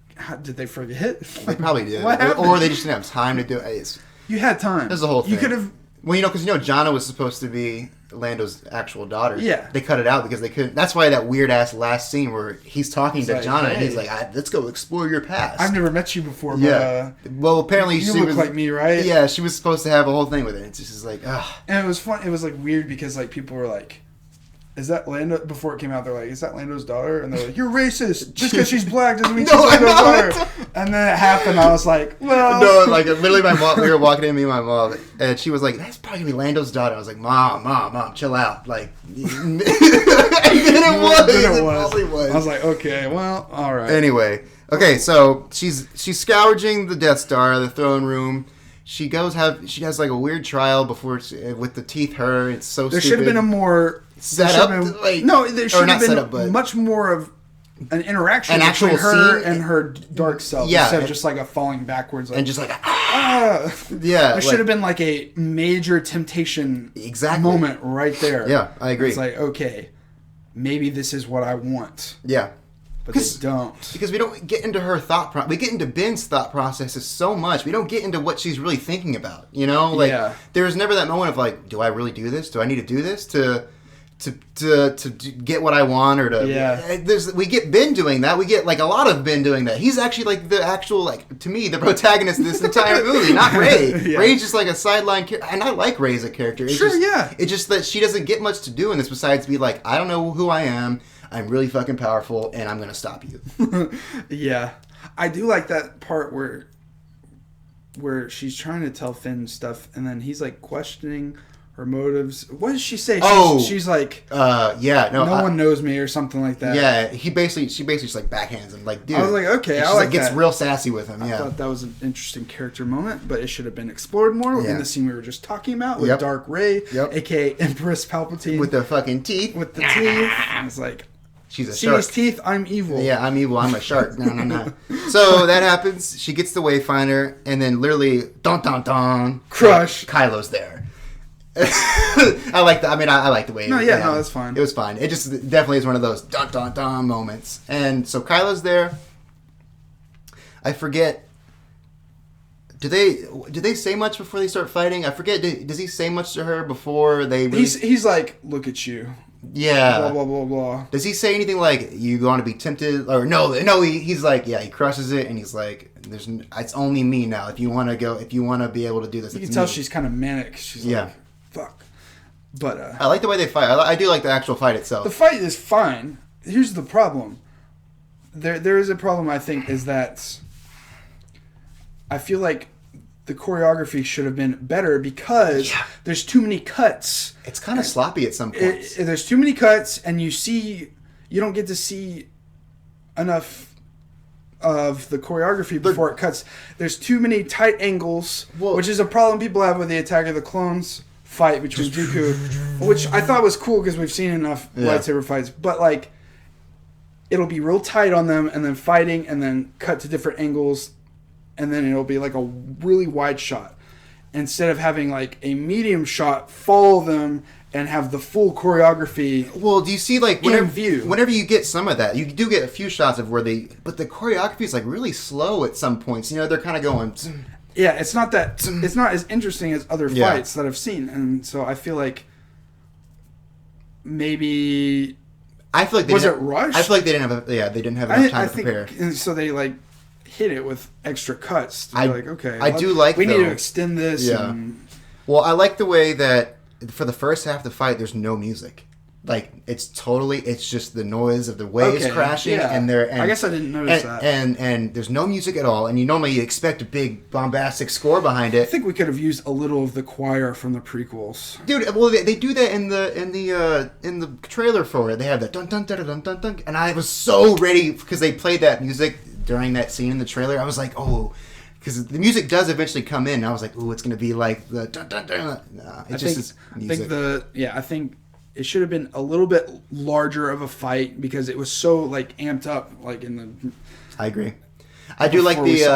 Did they forget? They probably did. What happened? Or they just didn't have time to do it. You had time. There's the whole thing. You could have... Well, because Jannah was supposed to be Lando's actual daughter. Yeah. They cut it out because they couldn't... That's why that weird-ass last scene where he's talking to like, Jannah hey, and he's like, let's go explore your past. I've never met you before, but... Yeah. Well, apparently you look like me, right? Yeah, she was supposed to have a whole thing with it. It's just like, ugh. And it was fun. It was like weird because like people were like... Is that Lando? Before it came out, they're like, "Is that Lando's daughter?" And they're like, "You're racist. Just because she's black doesn't mean she's Lando's daughter." And then it happened. I was like, "Well." No, like literally, my mom. We were walking in, me and my mom, and she was like, "That's probably gonna be Lando's daughter." I was like, "Mom, chill out." Like, and then it was. I was like, "Okay, well, all right." Anyway, okay, so she's scourging the Death Star, the throne room. She has like a weird trial before with the teeth. It's so there stupid. should have been a more set up. There should have been much more of an interaction between her and her dark self instead of just like a falling backwards and just like yeah. There should have been like a major temptation moment right there. Yeah, I agree. It's like, okay, maybe this is what I want. Yeah. But they don't. Because we don't get into her thought process. We get into Ben's thought processes so much. We don't get into what she's really thinking about. There's never that moment of like, do I really do this? Do I need to do this to get what I want or to? Yeah. We get Ben doing that. We get like a lot of Ben doing that. He's actually like the actual to me the protagonist of this entire movie, not Rey. Yeah. Rey's just like a sideline character, and I like Rey as a character. It's It's just that she doesn't get much to do in this besides be like, I don't know who I am. I'm really fucking powerful, and I'm going to stop you. Yeah. I do like that part where she's trying to tell Finn stuff, and then he's, like, questioning her motives. What does she say? She's like... no one knows me, or something like that. Yeah, she basically just, like, backhands him. Like, dude... I was like, okay, I like that. Gets real sassy with him, I thought that was an interesting character moment, but it should have been explored more in the scene we were just talking about with Dark Rey, a.k.a. Empress Palpatine. With the fucking teeth. With the teeth. I was like... She's a See shark. his teeth? I'm evil. Yeah, I'm evil. I'm a shark. No. So that happens. She gets the Wayfinder, and then literally, dun. Crush. Kylo's there. I like that. I mean, I like the way. No, that's fine. It was fine. It just definitely is one of those dun moments. And so Kylo's there. I forget. Do they say much before they start fighting? I forget. Does he say much to her before they? Really... He's like, look at you. Yeah. Blah, blah, blah, blah. Does he say anything like, you want to be tempted? Or no, he's like, he crushes it, and he's like, it's only me now. If you want to be able to do this, you can tell she's kind of manic. She's like, fuck. But, I like the way they fight. I do like the actual fight itself. The fight is fine. Here's the problem. There is a problem, I think, is that I feel like the choreography should have been better because there's too many cuts. It's kind of sloppy at some points. There's too many cuts, and you don't get to see enough of the choreography before it cuts. There's too many tight angles, which is a problem people have with the Attack of the Clones fight between Dooku, which I thought was cool because we've seen enough lightsaber fights. But like, it'll be real tight on them, and then fighting, and then cut to different angles. And then it'll be like a really wide shot. Instead of having like a medium shot follow them and have the full choreography. Well, do you see like view. Whenever you get some of that, you do get a few shots of but the choreography is like really slow at some points. You know, they're kind of going. Yeah, it's not as interesting as other fights that I've seen, and so I feel like maybe it rushed? I feel like they didn't have enough time to prepare. And so they like hit it with extra cuts. Okay, we need to extend this. Yeah. Well, I like the way that for the first half of the fight, there's no music. Like it's just the noise of the waves crashing, and I guess I didn't notice that. And there's no music at all, and you normally expect a big bombastic score behind it. I think we could have used a little of the choir from the prequels, dude. Well, they do that in the trailer for it. They have that dun dun dun dun dun dun, and I was so ready because they played that music during that scene in the trailer. I was like, oh. Because the music does eventually come in, and I was like, "Ooh, it's going to be like the dun dun dun." Nah, it's just music. I think it should have been a little bit larger of a fight because it was so like amped up, like in the. I agree. I do like the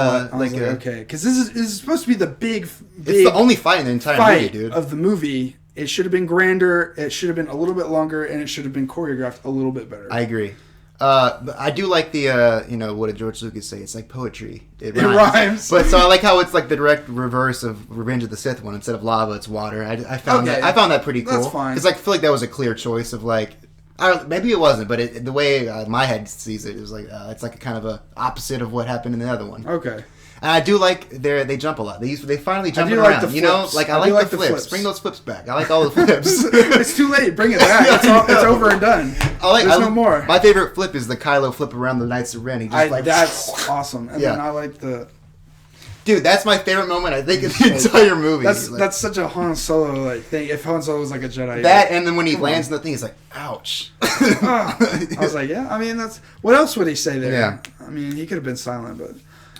okay, because this is supposed to be the big. It's the only fight in the entire movie, dude. Of the movie, it should have been grander. It should have been a little bit longer, and it should have been choreographed a little bit better. I agree. But I do like the, what did George Lucas say? It's like poetry. It rhymes. But so I like how it's like the direct reverse of Revenge of the Sith one. Instead of lava, it's water. I found that pretty cool. That's fine. Because I feel like that was a clear choice of like, maybe it wasn't, but the way my head sees it is like, it's like a kind of a opposite of what happened in the other one. Okay. And I do like they jump a lot. They finally jump around. Like the you know, like I like the flips. Bring those flips back. I like all the flips. It's too late. Bring it back. It's over and done. There's no more. My favorite flip is the Kylo flip around the Knights of Ren. That's awesome. And then I like the. Dude, that's my favorite moment I think in the entire movie. That's such a Han Solo thing. If Han Solo was like a Jedi. And then when he lands in the thing, he's like, ouch. I was like, yeah. I mean, what else would he say there? Yeah. I mean, he could have been silent, but.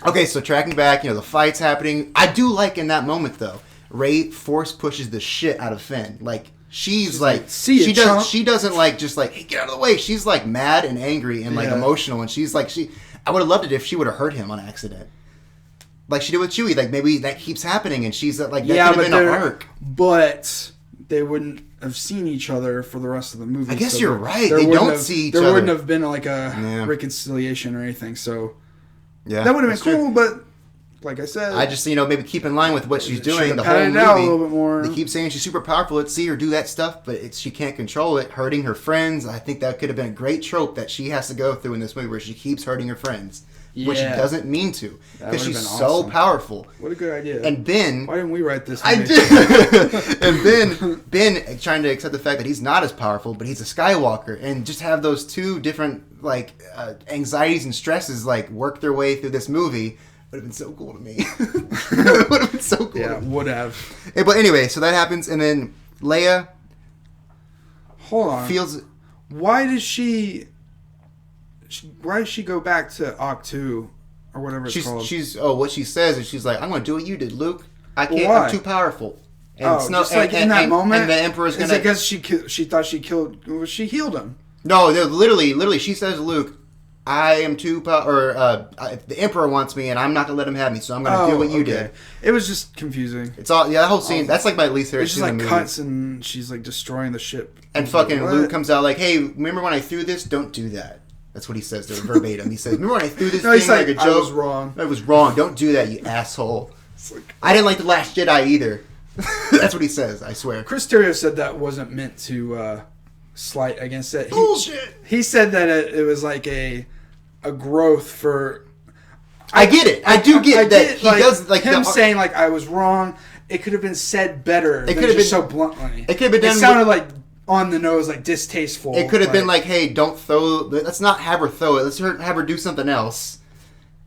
Okay, so tracking back, the fight's happening. I do like in that moment though, Rey force pushes the shit out of Finn. Like she's like she doesn't like just like, hey, get out of the way. She's like mad and angry and like emotional, and she's like I would have loved it if she would have hurt him on accident. Like she did with Chewie. Like maybe that keeps happening and she's like that could have been an arc. But they wouldn't have seen each other for the rest of the movie. I guess you're right. They don't see each other. There wouldn't have been like a reconciliation or anything, so yeah, that would have been cool, but like I said, I just maybe keep in line with what she's doing the whole movie. A little bit more. They keep saying she's super powerful. Let's see her do that stuff, but she can't control it, hurting her friends. I think that could have been a great trope that she has to go through in this movie, where she keeps hurting her friends, which she doesn't mean to, because she's so powerful. What a good idea! And Ben, why didn't we write this? I did. And Ben trying to accept the fact that he's not as powerful, but he's a Skywalker, and just have those two different anxieties and stresses work their way through this movie would have been so cool to me. Would have been so cool. Yeah, would have. But anyway, so that happens, and then Leia. Hold on. Feels. Why does she go back to Octu or whatever it's called? What she says is she's like, I'm going to do what you did, Luke. I can't. Why? I'm too powerful. And in that moment, and the Emperor's gonna. Is it because she thought she killed? Well, she healed him. No, literally, she says to Luke, I am too the Emperor wants me, and I'm not gonna let him have me, so I'm gonna do what you did. It was just confusing. It's all that whole scene. That's my least favorite scene in the movie. Cuts and she's destroying the ship. And fucking Luke comes out hey, remember when I threw this? Don't do that. That's what he says to her verbatim. He says, remember when I threw this thing like a joke? I was wrong. I was wrong. Don't do that, you asshole. I didn't like The Last Jedi either. That's what he says, I swear. Chris Terrio said that wasn't meant to slight against it. Bullshit! He said that it was like a growth for... I get it. I do get that. He does him saying I was wrong. It could have been said better. It could have been so bluntly. It could have been done. It sounded on the nose, distasteful. It could have been hey, don't throw. Let's not have her throw it. Let's have her do something else.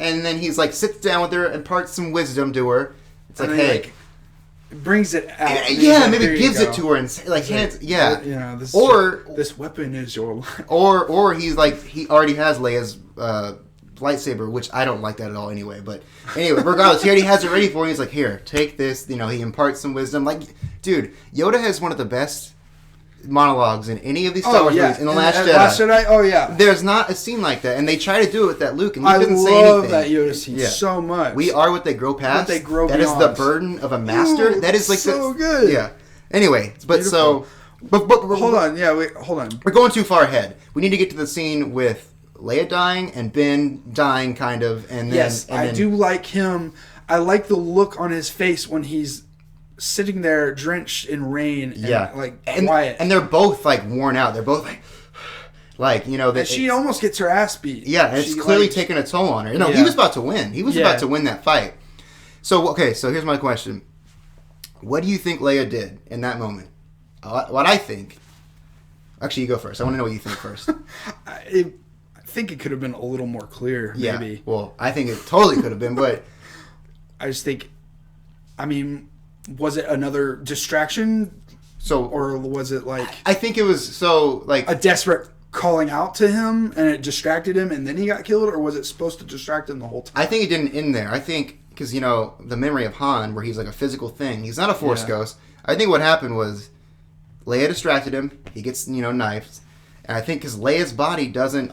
And then he's sits down with her, imparts some wisdom to her. It's hey. Brings it out. Yeah, maybe gives it to her and hands. Yeah. This weapon is your life. Or he's he already has Leia's lightsaber, which I don't like that at all anyway. But anyway, regardless, he already has it ready for him. He's here, take this. He imparts some wisdom. Dude, Yoda has one of the best monologues in any of these Star Wars movies. In The Last Jedi. Last Jedi. Oh yeah. There's not a scene like that, and they try to do it with that Luke, and he doesn't say anything. I love that Yoda scene so much. We are what they grow past. That beyond. Is the burden of a master. That is so good. Yeah. Anyway, but beautiful. But hold on. Yeah, wait. Hold on. We're going too far ahead. We need to get to the scene with Leia dying and Ben dying, kind of, and then... Yes, I do like him. I like the look on his face when he's sitting there drenched in rain and quiet. And they're both, like, worn out. They're both, like you know... And she almost gets her ass beat. Yeah, and it's clearly taking a toll on her. No, he was about to win. He was about to win that fight. So here's my question. What do you think Leia did in that moment? What I think... Actually, you go first. I want to know what you think first. I think it could have been a little more clear, maybe. Yeah, well, I think it totally could have been, but... I just think... I mean, was it another distraction? Or was it like... I think it was a desperate calling out to him, and it distracted him, and then he got killed? Or was it supposed to distract him the whole time? I think it didn't end there. I think... Because, you know, the memory of Han, where he's like a physical thing. He's not a Force ghost. I think what happened was Leia distracted him. He gets, you know, knifed. And I think because Leia's body doesn't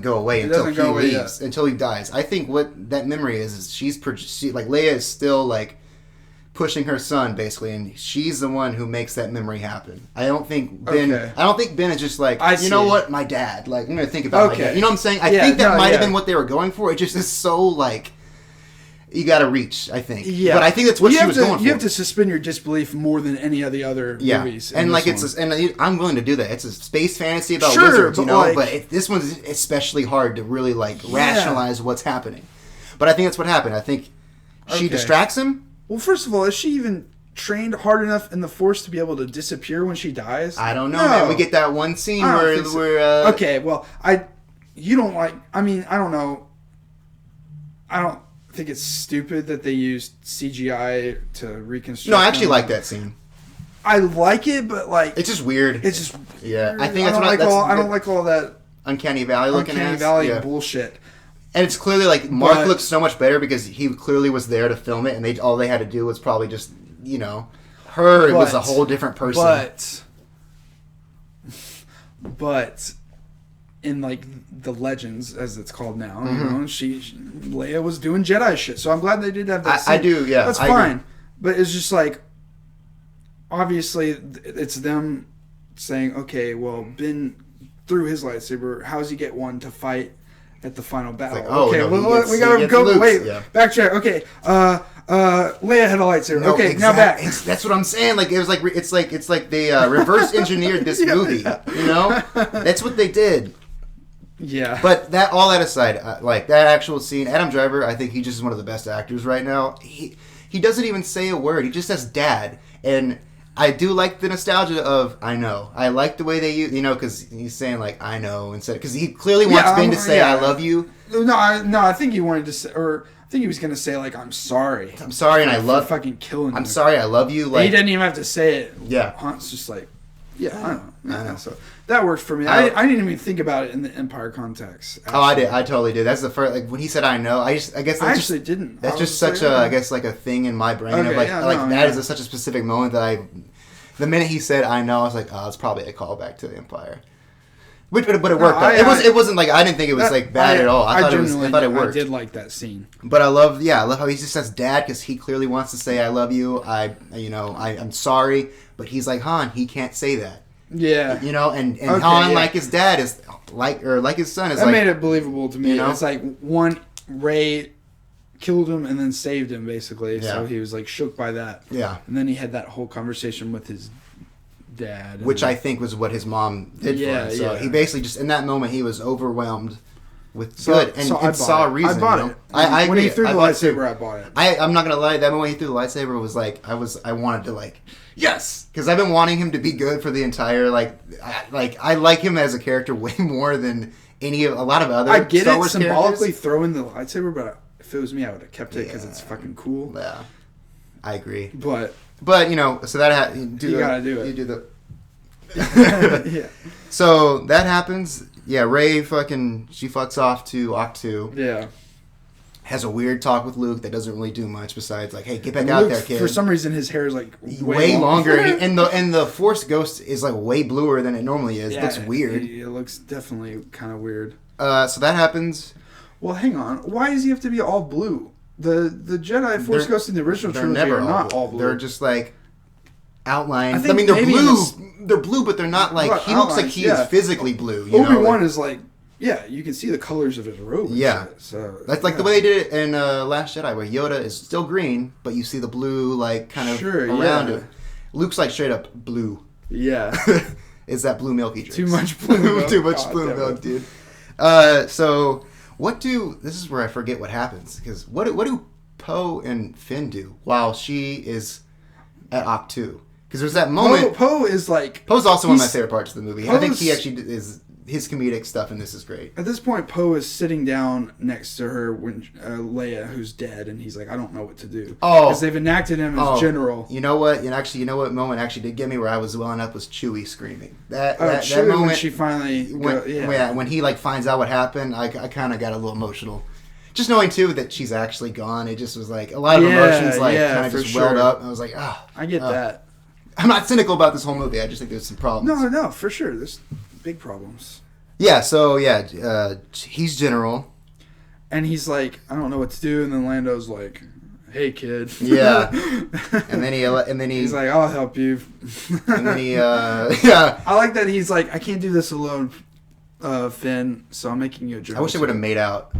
go away until he leaves, until he dies. I think what that memory is Leia is still, like, pushing her son, basically, and she's the one who makes that memory happen. I don't think Ben is just like, you know what, my dad. Like, I'm going to think about my dad. You know what I'm saying? I think that might have been what they were going for. It just is so, like... You got to reach, I think. Yeah. But I think that's what she was going for. You have to suspend your disbelief more than any of the other movies. And like I'm willing to do that. It's a space fantasy about wizards, you know. Like, but this one's especially hard to really like rationalize what's happening. But I think that's what happened. I think she distracts him. Well, first of all, is she even trained hard enough in the Force to be able to disappear when she dies? I don't know, man. We get that one scene where okay, well, you don't like. I mean, I don't know. I don't think it's stupid that they used CGI to reconstruct. No, I actually like that scene. I like it, but like it's just weird. It's just weird. I think I don't like all that Uncanny Valley looking Uncanny Valley bullshit. And it's clearly like Mark looks so much better because he clearly was there to film it, and all they had to do was probably just it was a whole different person. But in like the Legends, as it's called now, you know, Leia was doing Jedi shit. So I'm glad they did have that scene. I do, yeah. That's fine. But it's just like, obviously, it's them saying, okay, well, Ben threw his lightsaber. How does he get one to fight at the final battle? Like, we gotta go. Wait, backtrack. Okay, Leia had a lightsaber. No, okay, now back. That's what I'm saying. Like it's like they reverse engineered this movie. You know, that's what they did. Yeah. But all that aside, like that actual scene, Adam Driver, I think he just is one of the best actors right now. He doesn't even say a word. He just says "Dad," and I do like the nostalgia of "I know." I like the way they use, because he's saying like "I know" instead, because he clearly wants Ben to say "I love you." No, I think he wanted to say, or I think he was gonna say like "I'm sorry." I'm sorry, and I love fucking killing you. I'm sorry, I love you. Like he didn't even have to say it. Yeah, Hunt's just like, I know. So that worked for me. I didn't even think about it in the Empire context. Actually. Oh, I did. I totally did. That's the first. Like when he said "I know," I guess I actually didn't. That's just such a, I guess, like a thing in my brain of that is such a specific moment that the minute he said "I know," I was like, oh, it's probably a callback to the Empire. But it worked. It wasn't like I didn't think it was like bad at all. I thought it worked. I did like that scene. But I love how he just says "Dad" because he clearly wants to say "I love you." I'm sorry, but he's like Han. He can't say that. Yeah. And Han like his dad is like his son is. That made it believable to me. You know? It's like Rey killed him and then saved him basically. Yeah. So he was like shook by that. Yeah. And then he had that whole conversation with his dad, which I think was what his mom did for him. So he basically just in that moment he was overwhelmed with good and saw a reason. I bought it. I agree. When he threw the lightsaber, I bought it. I'm not gonna lie. That moment he threw the lightsaber was like I wanted to like yes, because I've been wanting him to be good for the entire I like him as a character way more than a lot of other. I get Star it Wars symbolically characters. throwing the lightsaber, but if it was me, I would have kept it because it's fucking cool. Yeah, I agree. But so that you gotta do it. You do the. Yeah. So that happens. Yeah, Rey she fucks off to Octu. Yeah. Has a weird talk with Luke that doesn't really do much besides like, hey, get back out there, kid. For some reason, his hair is like way longer, and the Force Ghost is like way bluer than it normally is. Yeah, it looks weird. It looks definitely kind of weird. So that happens. Well, hang on. Why does he have to be all blue? The Jedi Force Ghosts in the original trilogy are not all blue. They're just like outline. I I, think mean, they're maybe blue. They're blue, but they're not like he looks like he is physically blue. You Obi-Wan know? is like, yeah, you can see the colors of his robe. Yeah, so that's like the way they did it in Last Jedi, where Yoda is still green, but you see the blue like kind of around it. Luke's like straight up blue. Yeah, is that blue milky drinks? Too much blue milk. Too much blue milk, dude. So what do? This is where I forget what happens because what do Poe and Finn do while she is at Octu? Because there's that moment. Poe is like Poe's also one of my favorite parts of the movie. I think he actually is. His comedic stuff in this is great. At this point, Poe is sitting down next to her when Leia, who's dead, and he's like, "I don't know what to do." Oh, because they've enacted him as general. You know what? You know what moment actually did get me where I was welling up was Chewie screaming. That moment when she finally, when he like finds out what happened, I kind of got a little emotional. Just knowing too that she's actually gone, it just was like a lot of emotions like kind of just welled up. I was like, I get that. I'm not cynical about this whole movie. I just think there's some problems. No, for sure. There's big problems. Yeah, so he's general. And he's like, I don't know what to do, and then Lando's like, hey kid. Yeah. and then he's like, I'll help you. And then I like that he's like, I can't do this alone, Finn, so I'm making you a joke. I wish they would have made out.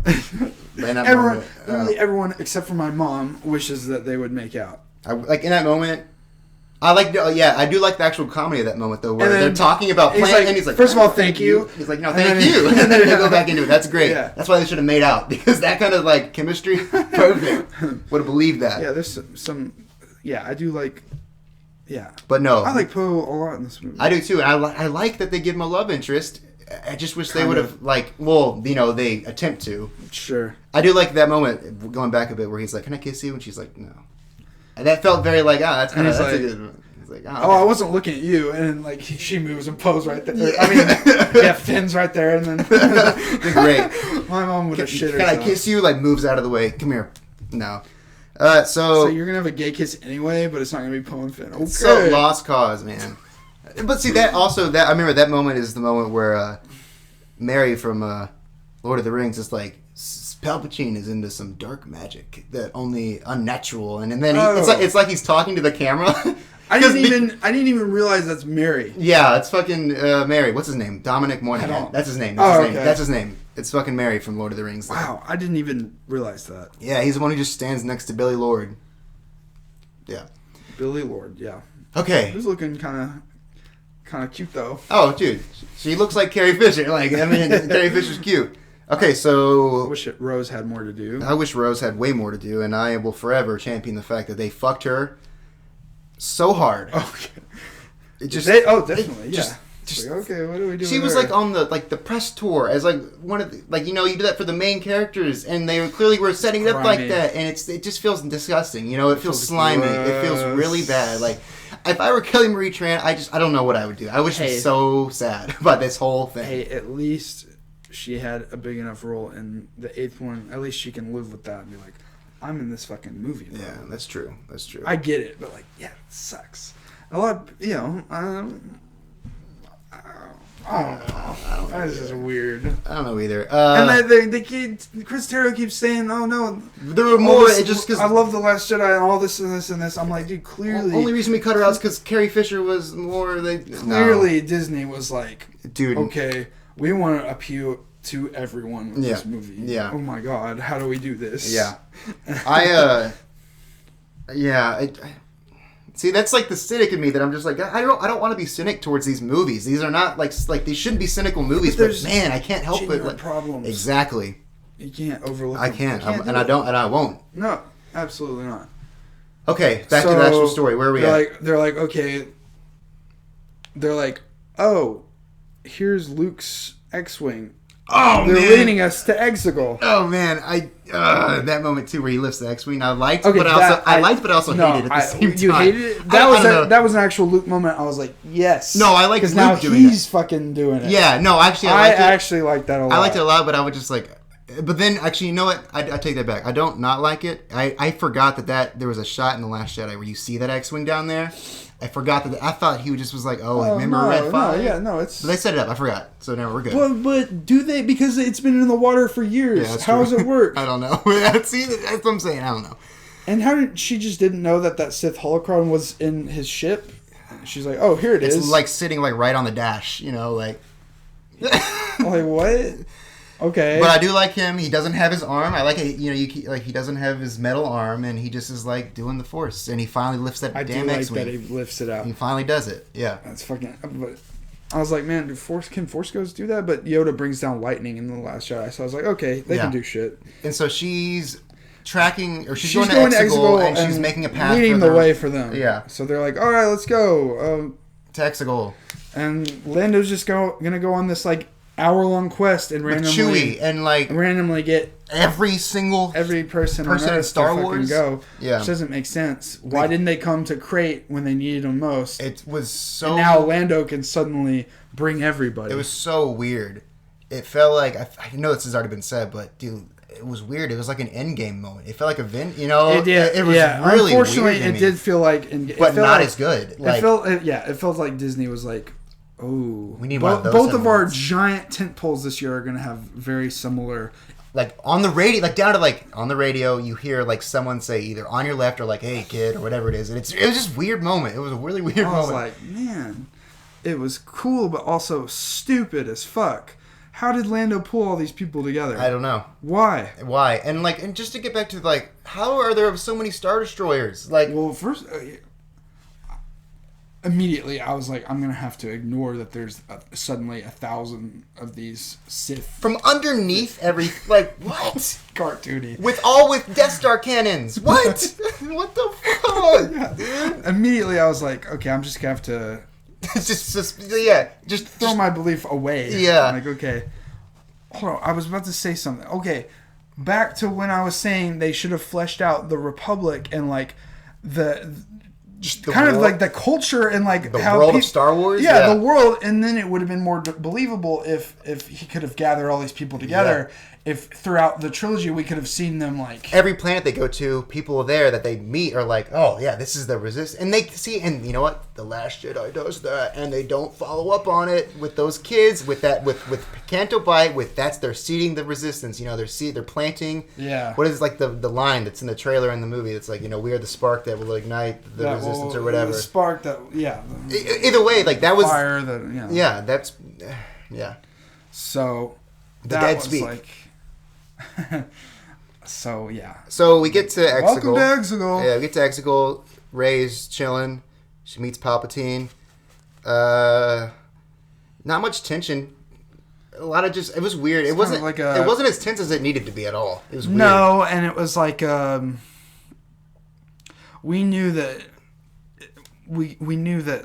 Everyone except for my mom wishes that they would make out. Like in that moment, I do like the actual comedy of that moment though, where they're talking about plan, and he's like, first of all, thank you. He's like, no, thank you. And then they go back into it. That's great. Yeah. That's why they should have made out, because that kind of like chemistry, perfect. Would have believed that. Yeah, there's some. Yeah, I do like. Yeah, but no, I like Poe a lot in this movie. I do too, and I like that they give him a love interest. I just wish they would have they attempt to. Sure. I do like that moment going back a bit where he's like, "Can I kiss you?" and she's like, "No." And that felt very like, that's kind of a good one. He's like, okay. I wasn't looking at you, and like she moves and Poe's right there. I mean, Finn's right there, and then great. My mom would have shit herself. Can I kiss you? Like moves out of the way. Come here. No. So you're gonna have a gay kiss anyway, but it's not gonna be Poe and Finn. Okay. So lost cause, man. But see that I remember that moment is the moment where Mary from Lord of the Rings is like, Palpatine is into some dark magic that only unnatural, and then it's like he's talking to the camera. I didn't even realize that's Mary. Yeah, it's fucking Mary. What's his name? Dominic Monaghan. That's his name. That's his name. It's fucking Mary from Lord of the Rings. Wow, I didn't even realize that. Yeah, he's the one who just stands next to Billy Lord. Yeah. Billy Lord. Yeah. Okay. He's looking kind of cute though. Oh, dude, she looks like Carrie Fisher. Like, I mean, Carrie Fisher's cute. Okay, so... I wish Rose had more to do. I wish Rose had way more to do, and I will forever champion the fact that they fucked her so hard. Okay. It just... definitely, yeah. Just, like, okay, what do we do? She was like on the press tour as like one of the, you do that for the main characters, and they clearly were setting it up like that, and it just feels disgusting. It feels slimy. Gross. It feels really bad. Like if I were Kelly Marie Tran, I don't know what I would do. I wish I'm so sad about this whole thing. Hey, at least she had a big enough role in the 8th one. At least she can live with that and be like, I'm in this fucking movie. Bro. Yeah, that's true. That's true. I get it, but like, yeah, it sucks. A lot, I don't know. That's just weird. I don't know either. And they keep, Chris Terrio keeps saying, "Oh no, there were more." It just because I love The Last Jedi and all this and this and this. I'm like, dude, clearly. The only reason we cut her out is because Carrie Fisher was more. Clearly, Disney was like, dude, okay, we want to appeal to everyone with this movie. Yeah. Oh my God, how do we do this? Yeah. See, that's like the cynic in me that I'm just like, I don't want to be cynic towards these movies. These are not like these shouldn't be cynical movies, but man, I can't help it. Like, problems. Exactly. You can't overlook. I can't, and I won't. No, absolutely not. Okay, back to the actual story. Where are we at? They're like, okay. They're like, oh, here's Luke's X-wing. Oh, they're leading us to Exegol. Oh man, that moment too where he lifts the X-wing. I liked, but I also hated at the same time. You hated it? That was an actual Luke moment. I was like, yes. No, I like because now he's fucking doing it. Yeah, no, actually, I actually liked that a lot. I liked it a lot, but I would just like. But then, actually, you know what? I take that back. I don't not like it. I forgot that there was a shot in The Last Jedi where you see that X-wing down there. I forgot that. I thought he just was like, remember Red 5? No, it's... But they set it up. I forgot. So now we're good. But do they? Because it's been in the water for years. Yeah, how does it work? I don't know. See, that's what I'm saying. I don't know. And how did she just didn't know that Sith holocron was in his ship? she's like, oh, here it is. It's like sitting like right on the dash, you know, like. Like what? Okay. But I do like him. He doesn't have his arm. I like it. You know, he doesn't have his metal arm, and he just is like doing the Force, and he finally lifts that damn X-wing. That he lifts it out. He finally does it. Yeah. That's fucking. But I was like, man, can Force Ghosts do that? But Yoda brings down lightning in the Last Jedi, so I was like, okay, they can do shit. And so she's tracking, or she's going to Exegol, and she's making a path, leading the way for them. Yeah. So they're like, all right, let's go to Exegol, and Lando's just gonna go on this like hour-long quest and randomly get every person in Star Wars go. Yeah, which doesn't make sense. Why didn't they come to Crate when they needed them most? It was so. And now Lando can suddenly bring everybody. It was so weird. It felt like I know this has already been said, but dude, it was weird. It was like an Endgame moment. It felt like you know. It did. It was really unfortunately, weird. It did feel like, but not as good. Like, it felt like Disney was like, oh, we need one of those. Both of our giant tent poles this year are going to have very similar. Like on the radio, like down to like on the radio, you hear like someone say either on your left or like, "Hey kid" or whatever it is, and it was just a weird moment. It was a really weird moment. I was like, man, it was cool, but also stupid as fuck. How did Lando pull all these people together? I don't know. Why? And just to get back to like, how are there so many Star Destroyers? Like, well, first. Immediately, I was like, I'm going to have to ignore that there's suddenly 1,000 of these Sith. From underneath every... Like, what? Cartoony. With Death Star cannons. What? What the fuck? Yeah. Immediately, I was like, okay, I'm just going to have to... just throw my belief away. Yeah. I'm like, okay. Hold on, I was about to say something. Okay, back to when I was saying they should have fleshed out the Republic and, like, just kind world, of like the culture and like the how world of Star Wars. Yeah, the world, and then it would have been more believable if he could have gathered all these people together. Yeah. If throughout the trilogy we could have seen them like every planet they go to, people there that they meet are like, oh yeah, this is the resistance, and they see, and you know what, the Last Jedi does that, and they don't follow up on it with those kids, with Canto Bight, they're seeding the resistance. You know, they're planting. Yeah. What is like the line that's in the trailer in the movie? It's like, you know, we are the spark that will ignite the resistance or whatever. The spark that Either way, like that was fire that yeah, that's yeah. So the dead speak. Like, so yeah. So we get to Exegol. Welcome to Exegol. Yeah, we get to Exegol. Rey's chilling. She meets Palpatine. Not much tension. A lot of it was weird. It wasn't like it wasn't as tense as it needed to be at all. It was weird. No, and it was like we knew that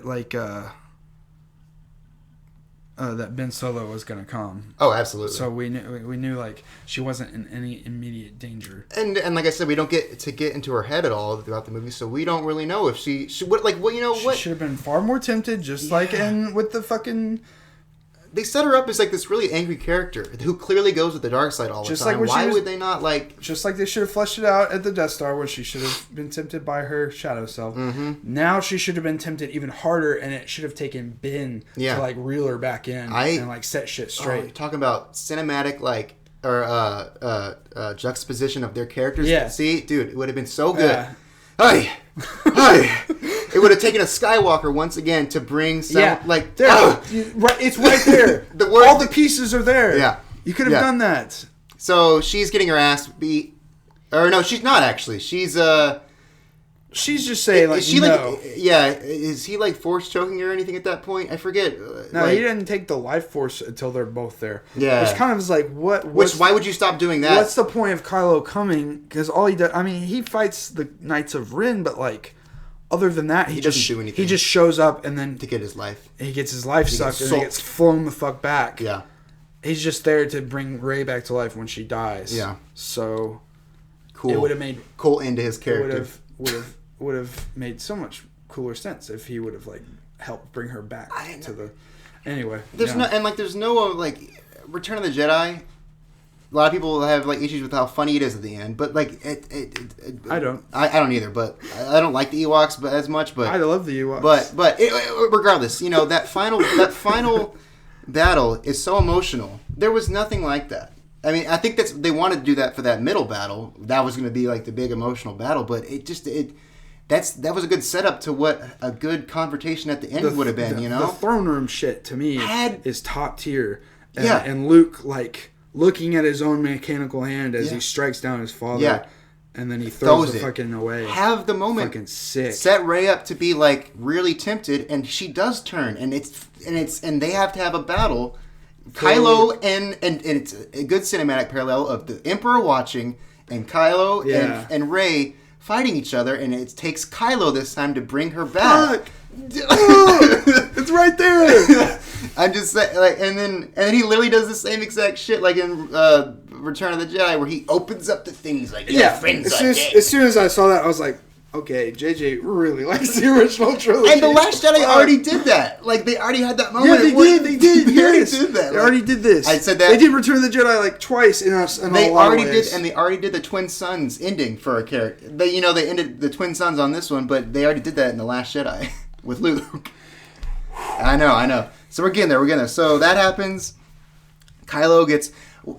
like that Ben Solo was going to come. Oh, absolutely. So we knew like she wasn't in any immediate danger. And like I said, we don't get into her head at all throughout the movie, so we don't really know if she what, like, well, you know what? She should have been far more tempted, just like with the fucking. They set her up as like this really angry character who clearly goes with the dark side all the time. Like why would they not like? Just like they should have fleshed it out at the Death Star, where she should have been tempted by her shadow self. Mm-hmm. Now she should have been tempted even harder, and it should have taken Ben to like reel her back in and like set shit straight. You're talking about cinematic like or juxtaposition of their characters. Yeah. See, dude, it would have been so good. Hey. It would have taken a Skywalker once again to bring some like there. It's right there. All the pieces are there. Yeah, you could have done that. So she's getting her ass beat, or no, she's not actually. She's just saying like she no. Like is he like force choking her or anything at that point? I forget. No, he didn't take the life force until they're both there. Yeah, it's kind of like what? Why would you stop doing that? What's the point of Kylo coming? Because all he does, I mean, he fights the Knights of Ren, but like. Other than that, he doesn't do anything. He just shows up and then to get his life. He gets his life sucked and he gets flown the fuck back. Yeah, he's just there to bring Rey back to life when she dies. Yeah, so cool. It would have made cool into his character. Would have made so much cooler sense if he would have like helped bring her back to the. Anyway, there's no like Return of the Jedi. A lot of people have like issues with how funny it is at the end, but like I don't. I don't either, but I don't like the Ewoks as much. But I love the Ewoks. But regardless, you know that final battle is so emotional. There was nothing like that. I mean, I think they wanted to do that for that middle battle. That was going to be like the big emotional battle, but that was a good setup to what a good confrontation at the end would have been. The throne room shit to me is top tier. And, yeah, and Luke like looking at his own mechanical hand as he strikes down his father. Yeah. And then he throws it fucking away. Have the moment. Fucking sick. Set Rey up to be like really tempted, and she does turn, and they have to have a battle. Kylo and it's a good cinematic parallel of the Emperor watching and Kylo and Rey fighting each other, and it takes Kylo this time to bring her back. It's right there. I'm just saying, like, and then he literally does the same exact shit like in Return of the Jedi, where he opens up the thing. He's like, friends as soon as I saw that, I was like, okay, JJ really likes the original trilogy. And The Last Jedi already did that. Like, they already had that moment. Yeah, they did. They already did that. They already did this. I said that. They did Return of the Jedi like twice in a lot of ways. And they already did the Twin Sons ending for a character. They ended the Twin Sons on this one, but they already did that in The Last Jedi with Luke. I know. So we're getting there. So that happens. Kylo gets...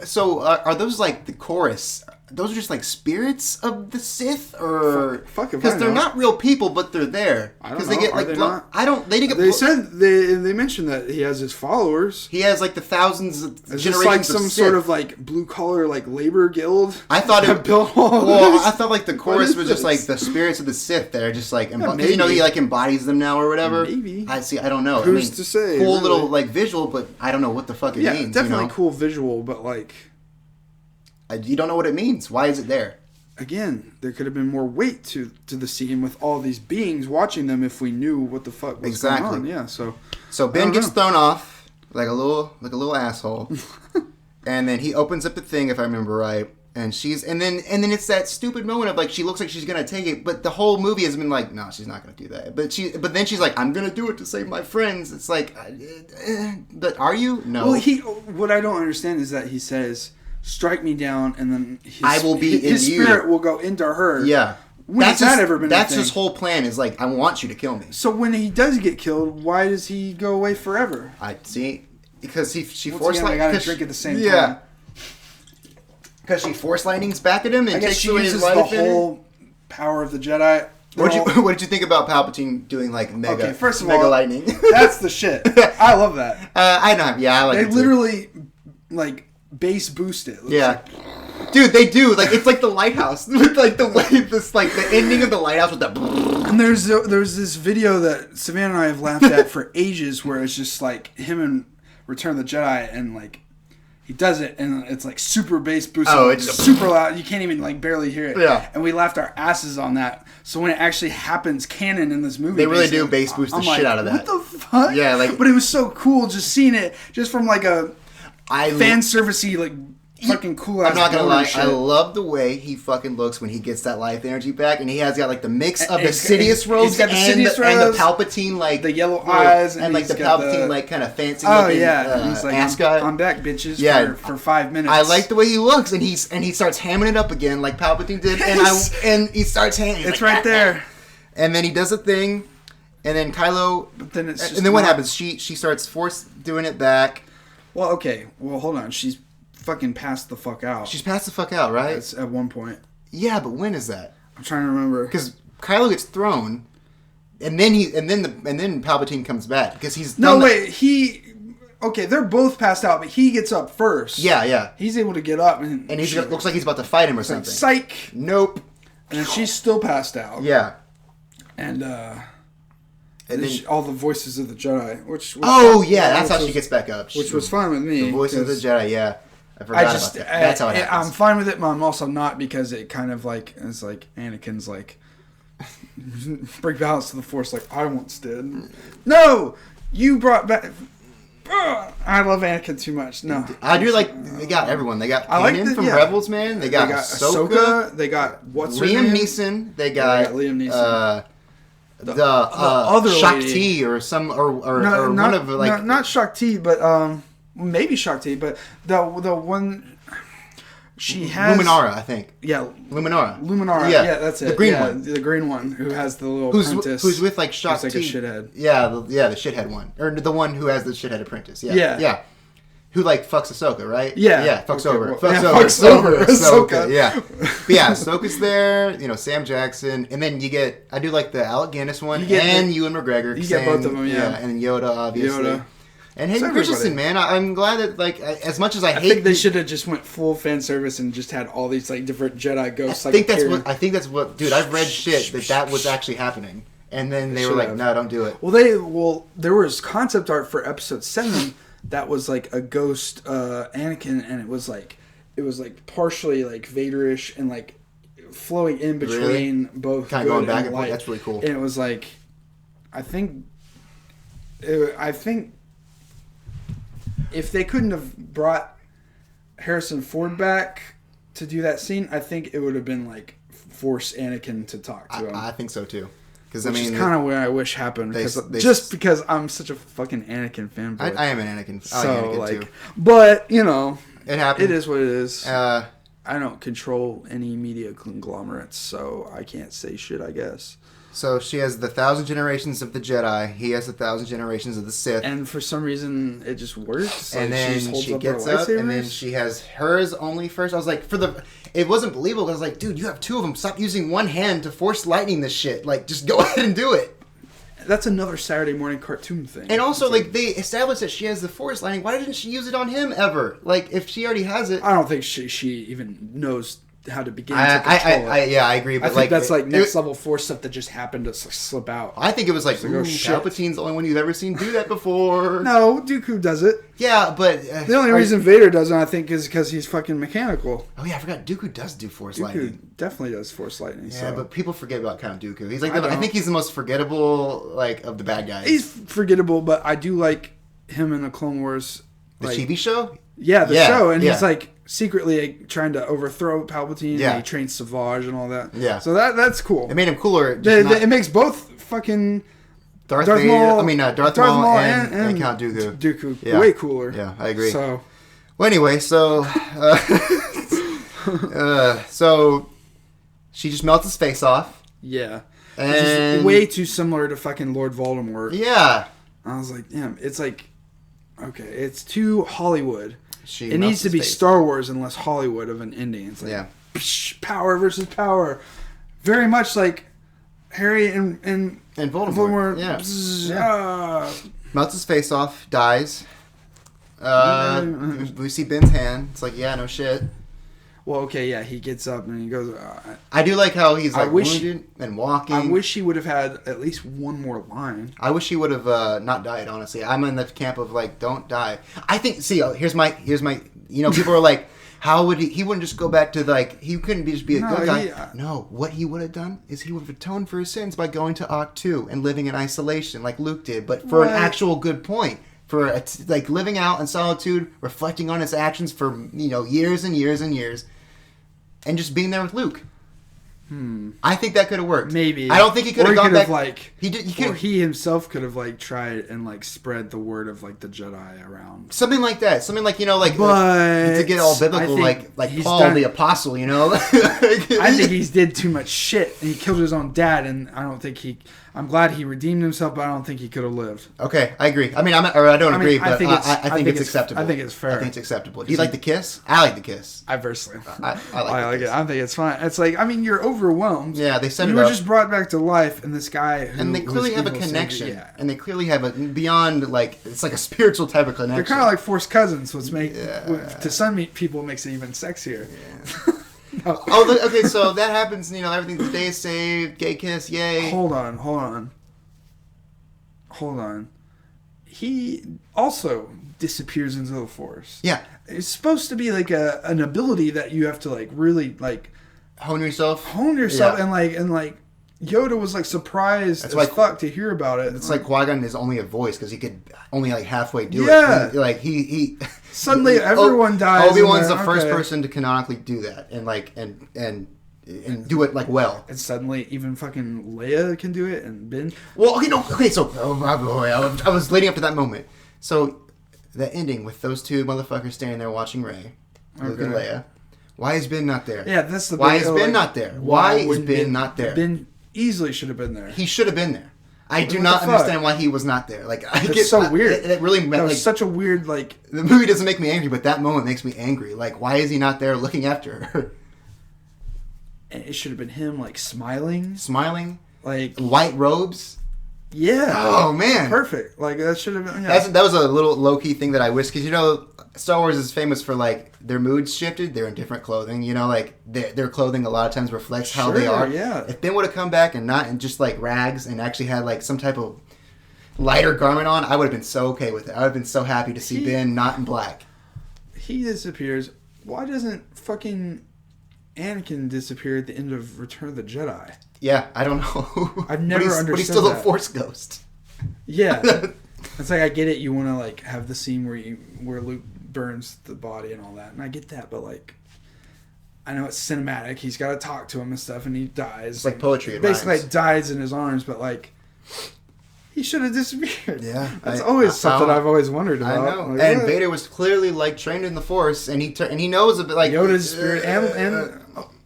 So are those like the chorus? Those are just like spirits of the Sith, or because they're not real people, but they're there. I don't know. They get like I don't. They didn't get. They said they mentioned that he has his followers. He has like the thousands of it's generations. Just like some of sort of like blue collar like labor guild. I thought it built. I thought like the chorus was just like the spirits of the Sith that are just like he like embodies them now or whatever. Maybe I don't know. Who's to say? Cool really? Little like visual, but I don't know what the fuck it means. Definitely cool visual, but like. You don't know what it means. Why is it there? Again, there could have been more weight to the scene with all these beings watching them if we knew what the fuck was going on. Yeah, so Ben gets thrown off like a little asshole, and then he opens up the thing, if I remember right, and then it's that stupid moment of like she looks like she's gonna take it, but the whole movie has been like, no, she's not gonna do that. But then she's like, I'm gonna do it to save my friends. It's like, but are you? No. Well, what I don't understand is that he says, strike me down, and then his spirit will go into her. Yeah. When has that ever been That's his whole plan, is like, I want you to kill me. So when he does get killed, why does he go away forever? I see. Because she force lightning. I gotta drink at the same time. Yeah. Because she force lightnings back at him and takes away his life. The whole power of the Jedi. What did you think about Palpatine doing like mega? Okay, first of mega all, lightning. That's the shit. I love that. I know. Yeah, I like it. They literally like base boost it. Yeah. Dude, they do. Like, it's like the lighthouse with like the way the ending of the lighthouse with the. And there's this video that Savannah and I have laughed at for ages, where it's just like him and Return of the Jedi, and like he does it, and it's like super bass boosted. Oh, it's super loud. You can't even like barely hear it. Yeah. And we laughed our asses on that. So when it actually happens, canon in this movie, they really do bass boost the shit out of that. What the fuck? Yeah, like. But it was so cool just seeing it, just from like a fan servicey like. Fucking cool. I'm not gonna lie. Shit. I love the way he fucking looks when he gets that life energy back, and he has got like the mix of the Sidious robes and the Palpatine like the yellow eyes and like the Palpatine like kind of fancy. Oh looking, yeah, he's like, ascot. I'm back, bitches. Yeah, for 5 minutes. I like the way he looks, and he starts hamming it up again like Palpatine did, and he starts hamming. It's like, right there. And then he does a thing, and then Kylo. But then it's just and then what happens? She starts doing it back. Well, okay. Well, hold on. She's fucking passed the fuck out. She's passed the fuck out, right? That's at one point. Yeah, but when is that? I'm trying to remember. Because Kylo gets thrown, and then Palpatine comes back because he's okay, they're both passed out, but he gets up first. Yeah. He's able to get up, and he looks like he's about to fight him or something. Psych. Nope. And then she's still passed out. Yeah. And then all the voices of the Jedi, which that's how she gets back up. Which was fine with me. The voices of the Jedi, yeah. I forgot about that. That's how it happens. I'm fine with it, but I'm also not, because it kind of like it's like Anakin's like bring balance to the Force like I once did. No, you brought back. I love Anakin too much. No, I do like. They got everyone. They got Kanan from Rebels, man. They got Ahsoka. They got Liam Neeson. They got Liam Neeson. The other Shakti or some or one of like not Shakti, but maybe Shakti, but the one she has Luminara, I think. Yeah, Luminara. Yeah, that's it. The green one, the green one who has the little apprentice, who's with like Shakti, like a shithead. Yeah, the shithead one, or the one who has the shithead apprentice. Yeah. Who like fucks Ahsoka, right? Yeah. Yeah, fucks over. Well, Fucks over Ahsoka. Yeah. But yeah, Ahsoka's there, Sam Jackson, and then you get, I do like the Alec Guinness one, and Ewan McGregor. You get both of them, yeah. And Yoda, obviously. Yoda. And Hayden Christensen, man, I'm glad that, like, as much as I hate... I think they should have just went full fan service and just had all these, like, different Jedi ghosts. I think that's what... Dude, I've read shit that was actually happening. And then they were like, no, don't do it. Well, there was concept art for Episode 7 that was, like, a ghost Anakin, and it was, like, partially, like, Vader-ish and, like, flowing in between both kind of going back and forth. That's really cool. And it was, like, I think if they couldn't have brought Harrison Ford back to do that scene, I think it would have been like force Anakin to talk to him. I think so too. Which is kind of what I wish happened. Because I'm such a fucking Anakin fanboy. I am an Anakin. I like Anakin too. But it happened. It is what it is. I don't control any media conglomerates, so I can't say shit, I guess. So she has the 1,000 generations of the Jedi. He has the 1,000 generations of the Sith. And for some reason, it just works. And then she gets up, and then she has hers only first. I was like, it wasn't believable. I was like, dude, you have two of them. Stop using one hand to force lightning this shit. Like, just go ahead and do it. That's another Saturday morning cartoon thing. And also, like, they established that she has the force lightning. Why didn't she use it on him ever? Like, if she already has it. I don't think she even knows how to begin to control it. Yeah, I agree. But I think that's like next level force stuff that just happened to slip out. I think it was like, Palpatine's the only one you've ever seen do that before. No, Dooku does it. Yeah, but... the only reason Vader doesn't, I think, is because he's fucking mechanical. Oh yeah, I forgot. Dooku does do force lightning. Dooku definitely does force lightning. Yeah, but people forget about Count Dooku. He's like, I think he's the most forgettable, like, of the bad guys. He's forgettable, but I do like him in the Clone Wars. The TV show? Yeah, the show. And he's like... secretly trying to overthrow Palpatine, and he trains Savage and all that. Yeah. So that's cool. It made him cooler. It makes both fucking Darth Maul and Count Dooku. Dooku way cooler. Yeah, I agree. So, well, anyway, so she just melts his face off. Yeah. And which is way too similar to fucking Lord Voldemort. Yeah. I was like, damn, it's like, okay, it's too Hollywood. It needs to be Star Wars and less Hollywood of an ending. It's like power versus power. Very much like Harry and Voldemort. Yeah. Melts his face off, dies. We see Ben's hand. It's like, yeah, no shit. Well, okay, yeah, he gets up and he goes... I do like how he's like wounded and walking. I wish he would have had at least one more line. I wish he would have not died, honestly. I'm in the camp of, like, don't die. I think... See, here's my... people are like, how would he wouldn't just go back to, like... He couldn't just be a good guy. No, what he would have done is he would have atoned for his sins by going to Ahch-To and living in isolation like Luke did, but for an actual good point. For, like, living out in solitude, reflecting on his actions for, years and years and years, and just being there with Luke. I think that could have worked. Maybe. I don't think he could have gone back. He himself could have, like, tried and, like, spread the word of, like, the Jedi around. Something like that. Something like, to get all biblical, like Paul the Apostle, I think he's did too much shit. And he killed his own dad, and I don't think I'm glad he redeemed himself, but I don't think he could have lived. Okay, I agree. I mean, I don't agree, but I think it's acceptable. I think it's fair. I think it's acceptable. Do you like the kiss? I like the kiss. I personally. I like it. I think it's fine. It's like, I mean, you're overwhelmed. Yeah, they set it up. You were just brought back to life, and this guy and they clearly have a connection. And they clearly have a beyond, like, it's like a spiritual type of connection. They're kind of like forced cousins, which to some people makes it even sexier. Yeah. No. Oh, okay, so that happens, everything's day is saved, gay kiss, yay. Hold on. He also disappears into the Force. Yeah. It's supposed to be like an ability that you have to, like, really, like... Hone yourself, yeah. and like Yoda was, like, surprised as fuck to hear about it. It's like Qui-Gon is only a voice because he could only, like, halfway do it. Yeah. Like, he suddenly everyone dies. Obi-Wan's the first person to canonically do that and, like, and do it, like, well. And suddenly even fucking Leia can do it and Ben. Well, so I was leading up to that moment. So the ending with those two motherfuckers standing there watching Rey, Luke and Leia. Why is Ben not there? Yeah, that's the. Why is Ben not there? Why is Ben not there? Ben easily should have been there. He should have been there. I do not understand why he was not there. Like, it's so weird. It really meant, was such a weird, like... The movie doesn't make me angry, but that moment makes me angry. Like, why is he not there looking after her? And it should have been him, like, smiling. Smiling? Like... White robes? Yeah. Oh, man. Perfect. Like, that should have been... Yeah. That was a little low-key thing that I wish, because, you know, Star Wars is famous for, like, their moods shifted. They're in different clothing. You know, like, their clothing a lot of times reflects how they are. Yeah. If they would have come back and not in just, like, rags and actually had, like, some type of lighter garment on, I would have been so okay with it. I would have been so happy to see Ben not in black. He disappears. Why doesn't fucking Anakin disappear at the end of Return of the Jedi? Yeah, I don't know. I've never understood But he's still a Force ghost. Yeah. It's like, I get it. You want to, like, have the scene where Luke burns the body and all that. And I get that, but, like, I know it's cinematic. He's got to talk to him and stuff, and he dies. It's like poetry. Basically, like, dies in his arms, but, like, he should have disappeared. Yeah. That's always something I've always wondered about. I know. Like, and Vader was clearly, like, trained in the Force, and he knows a bit, like... Yoda's spirit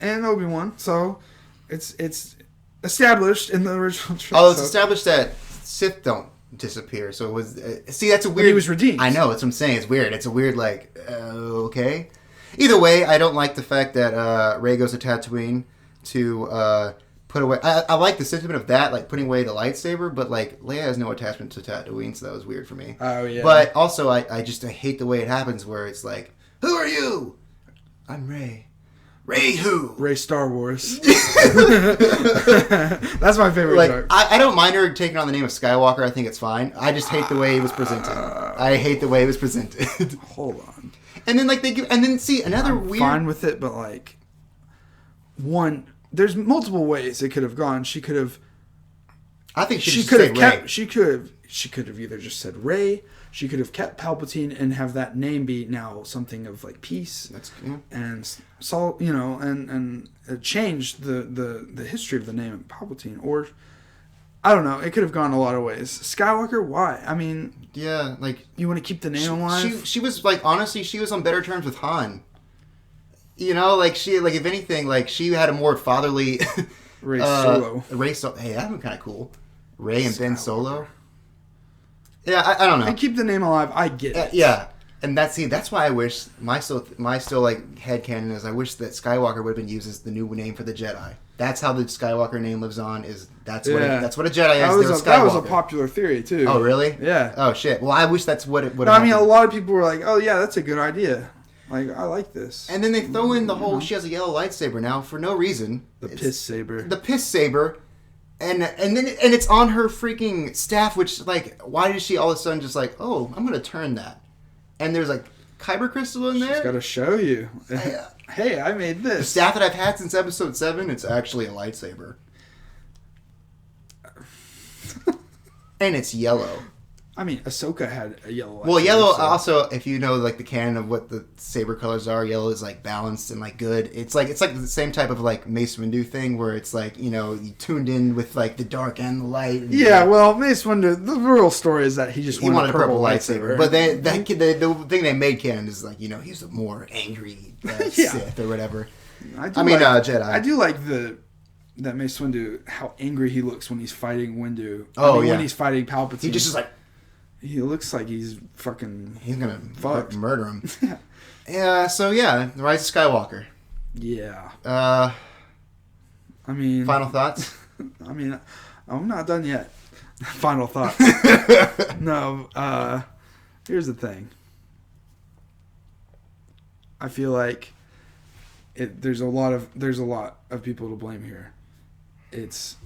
and Obi-Wan. So, it's established in the original trilogy. Oh, it's established that Sith don't disappear. So it was... see, that's a weird... But he was redeemed. I know. That's what I'm saying. It's weird. It's a weird, like... okay. Either way, I don't like the fact that Rey goes to Tatooine to put away... I like the sentiment of that, like putting away the lightsaber, but like Leia has no attachment to Tatooine, so that was weird for me. Oh, yeah. But also, I hate the way it happens where it's like, who are you? I'm Rey. Rey who? Rey Star Wars. That's my favorite joke. I don't mind her taking on the name of Skywalker. I think it's fine. I just hate the way it was presented. I hate the way it was presented. Hold on. And then, like, I'm weird... fine with it, but, like... One... There's multiple ways it could have gone. She could have... I think she could have kept... She could have either just said Rey. She could have kept Palpatine and have that name be now something of, like, peace. And so, you know, and change the history of the name of Palpatine. Or, I don't know. It could have gone a lot of ways. Skywalker, why? I mean... Yeah, like... You want to keep the name alive? She was, like, honestly, she was on better terms with Han. You know, like, if anything, like, she had a more fatherly... Rey Solo. Hey, that'd be kind of cool. Rey and Ben Solo. Yeah, I don't know. And keep the name alive. I get it. Yeah, and that's why I wish my still like headcanon is I wish that Skywalker would have been used as the new name for the Jedi. That's how the Skywalker name lives on. That's what a Jedi is. That was a popular theory too. Oh really? Yeah. Oh shit. Well, I wish that's what it would. No, I mean, a lot of people were like, "Oh yeah, that's a good idea. Like, I like this." And then they throw in the whole she has a yellow lightsaber now for no reason. The piss saber. The piss saber. And it's on her freaking staff, which, like, why does she all of a sudden just like, oh, I'm going to turn that? And there's, like, kyber crystal in there? She's got to show you. Hey, I made this. The staff that I've had since episode 7, it's actually a lightsaber. And it's yellow. I mean, Ahsoka had a yellow lightsaber. Well, yellow also, if you know, like, the canon of what the saber colors are, yellow is, like, balanced and, like, good. It's like the same type of, like, Mace Windu thing where it's, like, you know, you tuned in with, like, the dark and the light. And well, Mace Windu, the real story is that he wanted a purple lightsaber. But the thing they made canon is, like, you know, he's a more angry Sith or whatever. Jedi. I do like that Mace Windu, how angry he looks when he's fighting Windu. When he's fighting Palpatine. He just is like... He looks like he's fucking... He's gonna murder him. Yeah, so yeah, The Rise of Skywalker. Yeah. I mean... Final thoughts? I mean, I'm not done yet. Final thoughts. No, here's the thing. I feel like there's a lot of people to blame here. It's...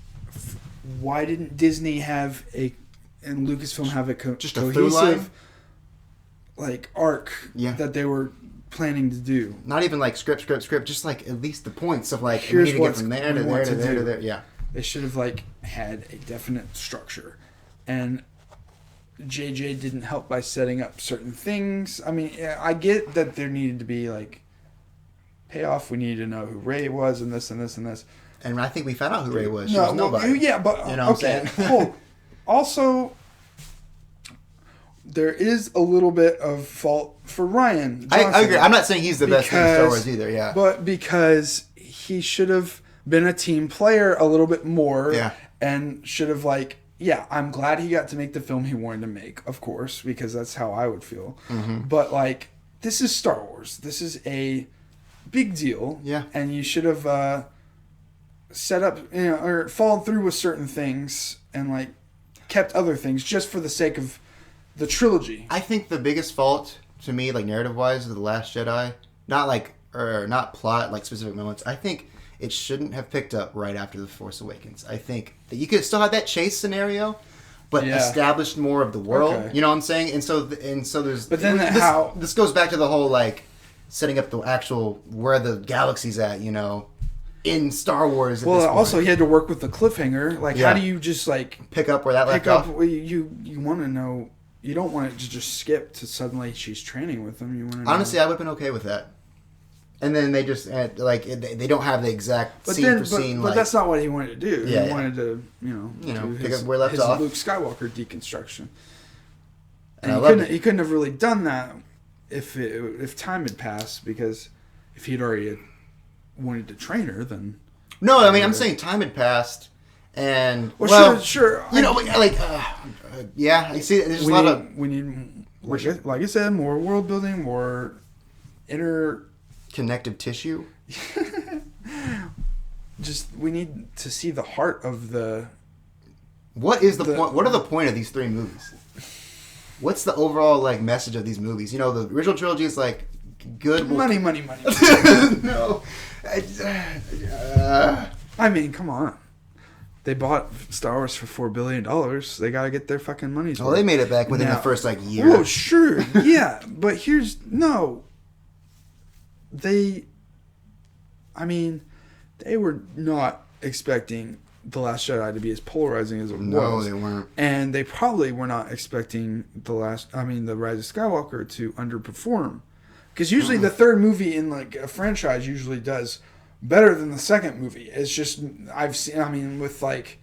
Why didn't Disney have and Lucasfilm have a cohesive like arc that they were planning to do? Not even like script, just like at least the points of like here's what from there to there to there to there. Yeah, they should have like had a definite structure, and JJ didn't help by setting up certain things. I mean, I get that there needed to be like payoff. We needed to know who Rey was and this and this and this. And I think we found out who Rey was. She was nobody. Yeah, but you know what I'm saying? Cool. Also, there is a little bit of fault for Rian Johnson. I agree. I'm not saying he's the best in Star Wars either, yeah. But because he should have been a team player a little bit more and should have, like, yeah, I'm glad he got to make the film he wanted to make, of course, because that's how I would feel. Mm-hmm. But like, this is Star Wars. This is a big deal. Yeah. And you should have set up, or followed through with certain things and like kept other things just for the sake of the trilogy. I think the biggest fault to me, like narrative wise, of The Last Jedi, not plot, like specific moments. I think it shouldn't have picked up right after The Force Awakens. I think that you could still have that chase scenario, but established more of the world. Okay. You know what I'm saying? And so there's. But then this goes back to the whole like setting up the actual where the galaxy's at. In Star Wars. Well, also he had to work with the cliffhanger. Like, how do you just like pick up where that left off? You want to know. You don't want it to just skip to suddenly she's training with him. You want to honestly, I would have been okay with that. And then they just like they don't have the exact scene for scene. But that's not what he wanted to do. Yeah, he wanted to do pick up where left off. Luke Skywalker deconstruction. And he couldn't have really done that if time had passed, because if he'd already wanted to train her, then no. I mean, I'm saying time had passed, and sure. Yeah. I see. There's a lot of we need, like I said, more world building, more connective tissue. Just we need to see the heart of the. What is the point? What are the point of these 3 movies? What's the overall like message of these movies? The original trilogy is like good money. No. I mean, come on. They bought Star Wars for $4 billion. They got to get their fucking money's worth. Well, they made it back within the first year. Oh, sure. Yeah. But they were not expecting The Last Jedi to be as polarizing as it was. No, they weren't. And they probably were not expecting the Rise of Skywalker to underperform. Because usually the third movie in like a franchise usually does better than the second movie. It's just with like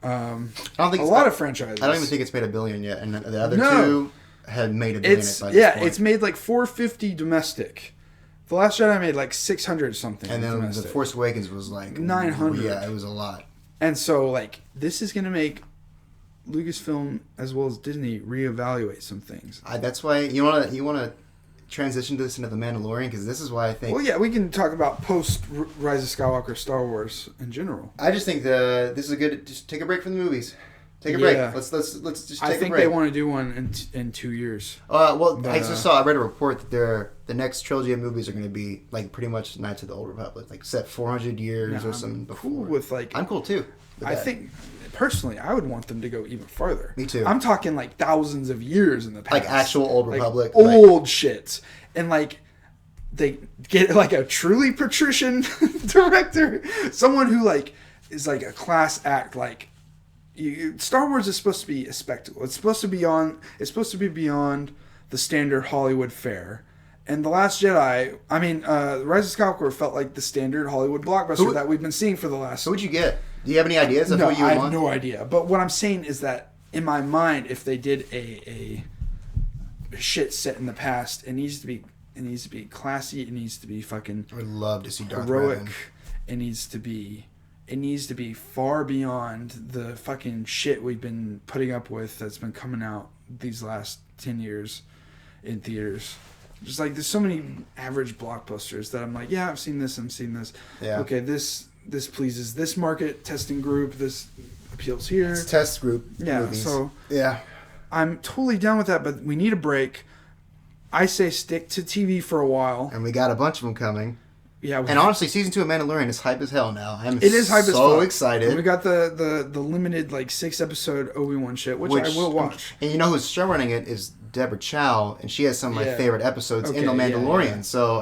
I don't think a lot of franchises. I don't even think it's made $1 billion yet, and the other two had made $1 billion. By this point. It's made like $450 domestic. The Last Jedi made like 600 something. And then domestic. The Force Awakens was like 900. Yeah, it was a lot. And so like this is gonna make Lucasfilm as well as Disney reevaluate some things. That's why you wanna transition this into The Mandalorian, because this is why I think. Well, yeah, we can talk about post Rise of Skywalker Star Wars in general. I just think this is a good. Just take a break from the movies. Take a break. Let's just take a break. I think they want to do one in 2 years. I read a report that the next trilogy of movies are going to be like pretty much Knights of the Old Republic, like set 400 years or something before. Cool with like I'm cool too. I think personally, I would want them to go even farther. Me too. I'm talking like thousands of years in the past, like actual Old Republic, old shit, and like they get like a truly patrician director, someone who like is like a class act. Like Star Wars is supposed to be a spectacle. It's supposed to be beyond the standard Hollywood fare. And The Last Jedi, Rise of Skywalker felt like the standard Hollywood blockbuster that we've been seeing for the last. Who would you get? Do you have any ideas of who you want? I have no idea. But what I'm saying is that in my mind, if they did a shit set in the past, it needs to be classy. It needs to be fucking. I would love to see Darth heroic. Revan. It needs to be far beyond the fucking shit we've been putting up with that's been coming out these last 10 years in theaters. Just like there's so many average blockbusters that I'm like, yeah, I've seen this. Yeah. Okay, this pleases this market testing group. This appeals here. It's test group. Yeah. Movies. So yeah, I'm totally down with that, but we need a break. I say stick to TV for a while. And we got a bunch of them coming. Yeah. And honestly, season 2 of Mandalorian is hype as hell now. It is hype as hell. So excited. And we got the limited like 6-episode Obi-Wan shit, which I will watch. And you know who's showrunning it is Deborah Chow, and she has some of my favorite episodes in The Mandalorian. Yeah. So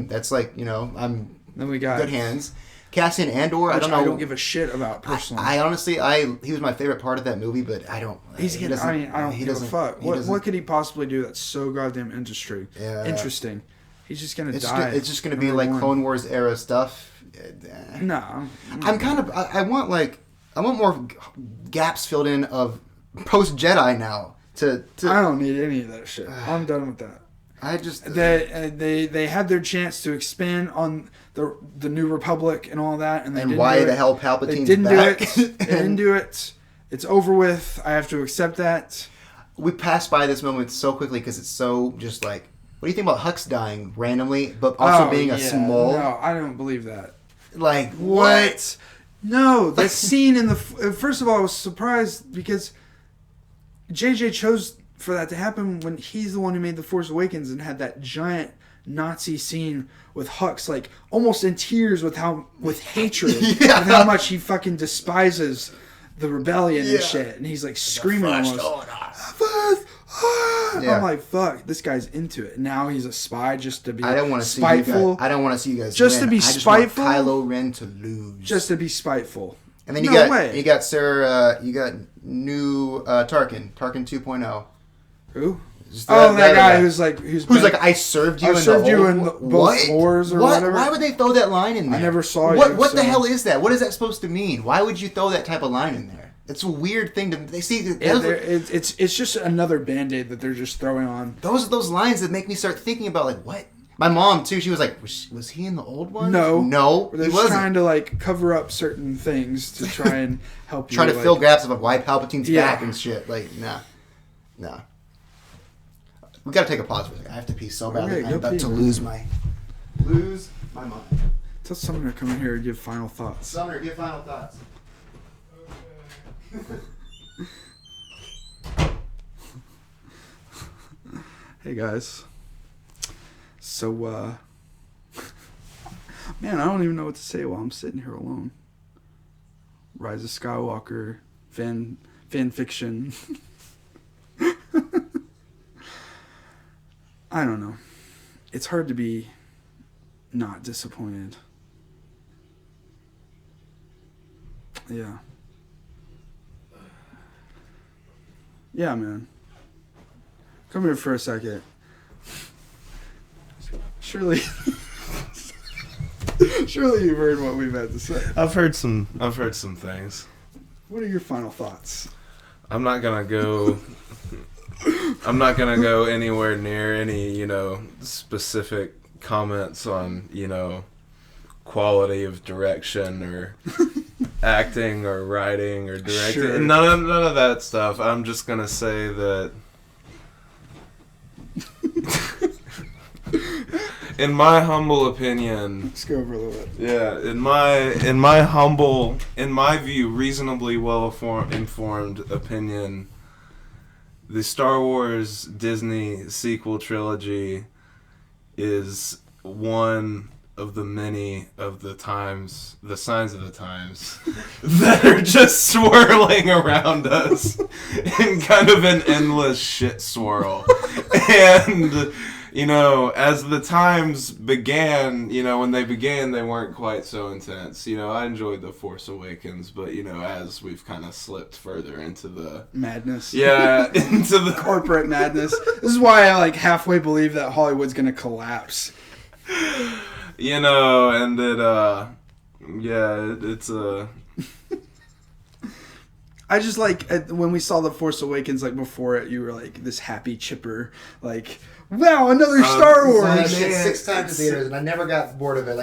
that's like, I'm then we got good hands. Cassian Andor, I don't know. I don't give a shit about personally. I honestly, he was my favorite part of that movie, but I don't. I don't give a fuck. What could he possibly do that's so goddamn interesting? He's just gonna die. It's just gonna be like Clone Wars era stuff. No, I want more gaps filled in of post Jedi now. I don't need any of that shit. I'm done with that. They had their chance to expand on the New Republic and all that, and why the hell Palpatine's back? They didn't do it. It's over with. I have to accept that. We passed by this moment so quickly because it's so just like, what do you think about Hux dying randomly, but also being a small? No, I don't believe that. Like, what? No, that scene in the... First of all, I was surprised because JJ chose for that to happen when he's the one who made The Force Awakens and had that giant Nazi scene with Hux, like, almost in tears with hatred. With how much he fucking despises the rebellion and shit. And he's, like, screaming almost. I'm like, fuck, this guy's into it. Now he's a spy just to be spiteful. I don't want to see you guys just win. To be spiteful. I just want Kylo Ren to lose. Just to be spiteful. And then you got Sarah. You got new Tarkin 2.0. Who? That guy who's like I served you. In both wars or whatever. Why would they throw that line in there? I never saw you. What the hell is that? What is that supposed to mean? Why would you throw that type of line in there? It's a weird thing to they see. It's just another Band-Aid that they're just throwing on. Those are those lines that make me start thinking about like what. My mom too. She was like, was he in the old one? No. They're just trying to like cover up certain things to try and help. Trying to fill gaps of why Palpatine's back and shit. Like nah. We gotta take a pause for a second. I have to pee so badly. I'm about to lose my mind. Tell Sumner to come in here and give final thoughts. Sumner, give final thoughts. Hey guys. So man, I don't even know what to say while I'm sitting here alone. Rise of Skywalker fan fiction. I don't know. It's hard to be not disappointed. Yeah. Yeah, man. Come here for a second. Surely you've heard what we've had to say. I've heard some things. What are your final thoughts? I'm not gonna go anywhere near any, specific comments on, quality of direction or acting or writing or directing. Sure. None of that stuff. I'm just gonna say that in my humble opinion, let's go over a little bit. Yeah, in my view, reasonably well informed opinion, the Star Wars Disney sequel trilogy is one of the many of the signs of the times that are just swirling around us in kind of an endless shit swirl. And as the times began, when they began, they weren't quite so intense. I enjoyed The Force Awakens, but, as we've kind of slipped further into the... madness. Yeah, into the... corporate madness. This is why I, halfway believe that Hollywood's going to collapse. And it's a... I just when we saw The Force Awakens, before it, you were this happy, chipper, wow, another Star Wars. I made it 6 times in theaters, and I never got bored of it.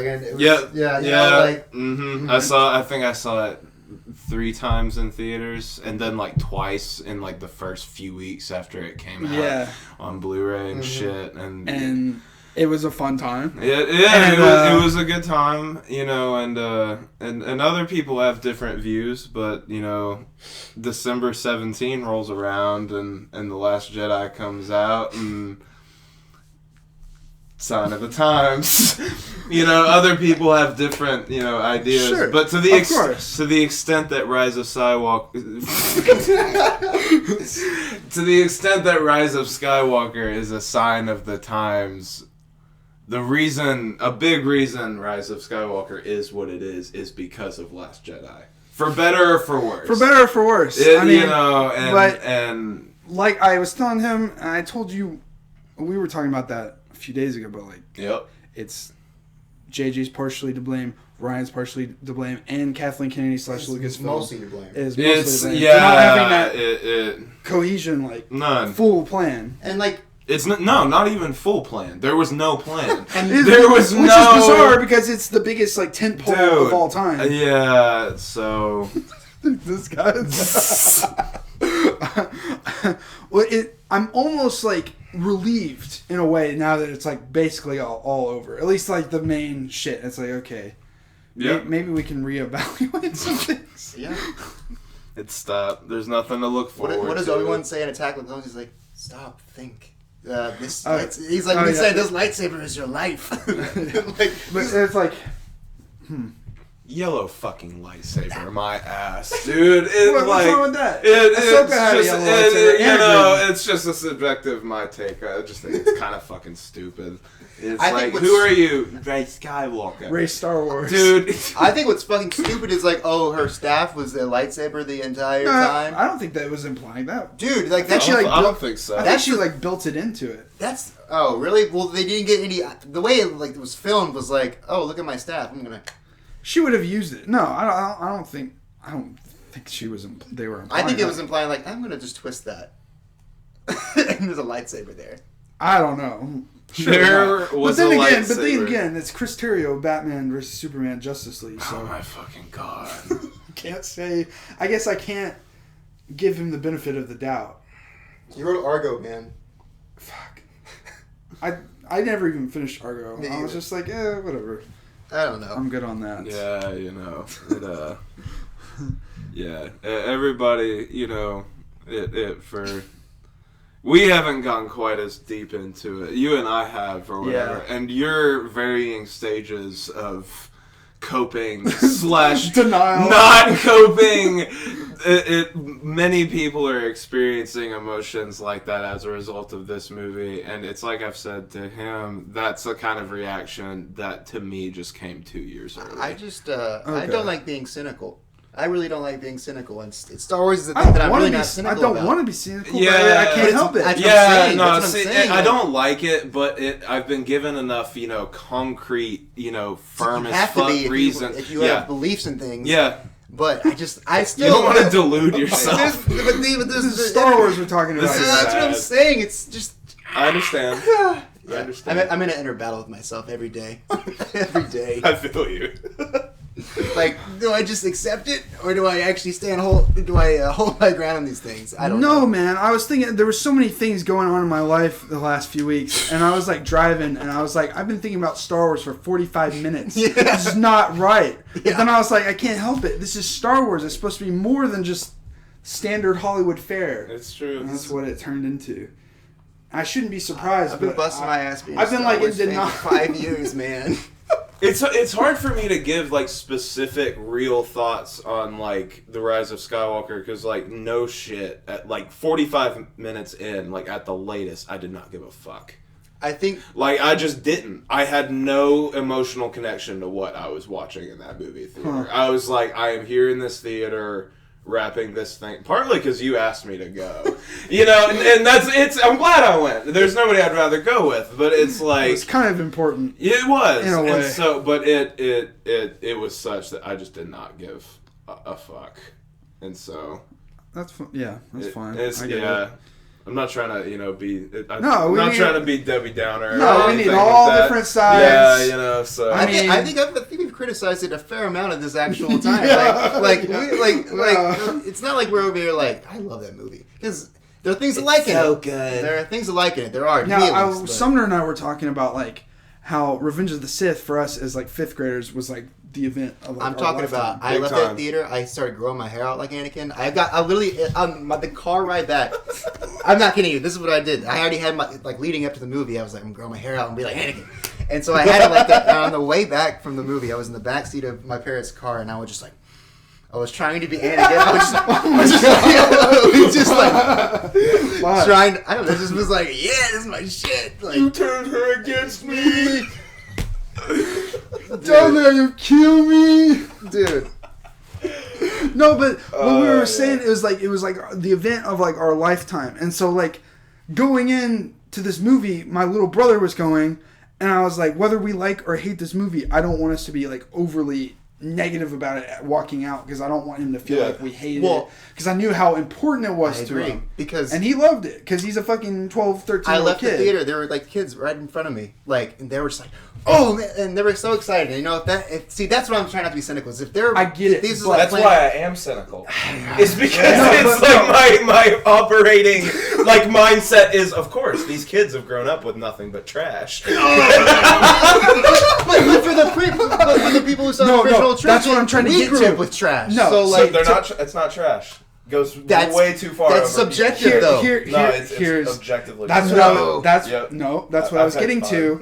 Mm-hmm. I think I saw it 3 times in theaters, and then twice in the first few weeks after it came out on Blu-ray and shit, and it was a fun time. It was a good time, and other people have different views, but December 17 rolls around and The Last Jedi comes out, and sign of the times. Other people have different, ideas. Sure, but to the extent that Rise of Skywalker is a sign of the times, a big reason Rise of Skywalker is what it is because of Last Jedi. For better or for worse. For better or for worse. And like I was telling him, and I told you, we were talking about that a few days ago, but it's JJ's partially to blame, Ryan's partially to blame, and Kathleen Kennedy / Lucasfilm mostly to blame. Is mostly to blame. Yeah, not having that cohesion, none. full plan. And it's not even full plan. There was no plan. And which is bizarre because it's the biggest tentpole of all time. Yeah, so This guy's. Well, I'm almost like relieved in a way now that it's like basically all over. At least like the main shit. It's like, okay, maybe we can reevaluate some things. Yeah. It's stopped. There's nothing to look forward to. What does Obi-Wan say in Attack of the Clones? He's like, stop, think. He's like, this lightsaber is your life. But it's like, Yellow fucking lightsaber, my ass, dude. What's wrong with that? Ahsoka had a yellow lightsaber. It's just a subjective my take. I just think it's kind of fucking stupid. It's who are you? Rise Skywalker. Ray Star Wars. Dude. I think what's fucking stupid is like, her staff was a lightsaber the entire time. I don't think that was implying that. Dude, like I don't think so. I think she like built it into it. Oh, really? Well, they didn't get any... The way it was filmed was like, oh, look at my staff. I'm gonna... She would have used it. No, I don't think she was. They were. I think it was implying like, I'm gonna just twist that, and there's a lightsaber there. I don't know. Sure, there was a lightsaber. But then again, it's Chris Terrio, Batman versus Superman, Justice League. So. Oh my fucking god! Can't say. I guess I can't give him the benefit of the doubt. You wrote Argo, man. Fuck. I never even finished Argo. I was just like, whatever. I don't know. I'm good on that. Yeah, yeah, everybody, we haven't gone quite as deep into it. You and I have, or whatever, and your varying stages of coping / denial, not coping. Many people are experiencing emotions like that as a result of this movie, and it's like I've said to him, that's the kind of reaction that to me just came 2 years early. I just I don't like being cynical. I really don't like being cynical, and Star Wars is the thing that I'm really not cynical about. I don't want to be cynical, but I can't help it. I don't like it, but I've been given enough, concrete, firm as fuck reason. If you have beliefs in things. Yeah. But I still... You don't want to delude yourself. This is Star Wars we're talking about. That's what I'm saying. It's just... I understand. Yeah. I understand. I'm in an inner battle with myself every day. Every day. I feel you. Like, do I just accept it, or do I actually hold my ground on these things? I don't know. No, man. I was thinking there were so many things going on in my life the last few weeks, and I was like driving, and I was like, I've been thinking about Star Wars for 45 minutes. Yeah. This is not right. Yeah. But then I was like, I can't help it. This is Star Wars. It's supposed to be more than just standard Hollywood fare. It's true. And that's what it turned into. I shouldn't be surprised. I've been busting my ass. I've been like in denial for 5 years, man. It's hard for me to give like specific real thoughts on like the Rise of Skywalker because like no shit at like 45 minutes in, like at the latest, I did not give a fuck. I think like I just didn't. I had no emotional connection to what I was watching in that movie theater. I was like, I am here in this theater wrapping this thing, partly because you asked me to go, and that's it's. I'm glad I went. There's nobody I'd rather go with, but it's like it's kind of important. It was in a way. And so, but it was such that I just did not give a fuck, and so that's that's fine. It's I'm not trying to, be... I'm not trying to be Debbie Downer. No, we need all different sides. Yeah, so... I think we've criticized it a fair amount at this actual time. It's not like we're over here like, I love that movie. Because there are things I like in it. So good. There are things I like in it. There are. Now, Sumner and I were talking about, like, how Revenge of the Sith, for us as, like, 5th graders, was, like, the event of like, I'm talking about. I left that theater. I started growing my hair out like Anakin. I literally the car ride back. I'm not kidding you. This is what I did. I already had my leading up to the movie. I was like, I'm gonna grow my hair out and be like Anakin. And so I had it like that. And on the way back from the movie, I was in the back seat of my parents' car, and I was just like, I was trying to be Anakin. I was just trying. I don't know. Just was like, yeah, this is my shit. Like, you turned her against me. Don't let you kill me, dude. No, but what we were saying is like it was like the event of like our lifetime, and so like going in to this movie, my little brother was going, and I was like, whether we like or hate this movie, I don't want us to be like overly negative about it walking out because I don't want him to feel like we hated it. Because I knew how important it was to him. And he loved it because he's a fucking 12, 13 year old kid. I left the theater. There were like kids right in front of me. Like, and they were just like, oh, man, and they were so excited. And, you know, see, that's what I'm trying not to be cynical. Is if they're, I get it. That's why I am cynical. It's because it's like my operating like mindset is, of course, these kids have grown up with nothing but trash. but for the people who saw the original trash, that's what I'm trying to get grew to. Up with trash. No, so like they're not. It's not trash. Goes way too far. That's subjective, though. It's objectively. That's what I was getting to.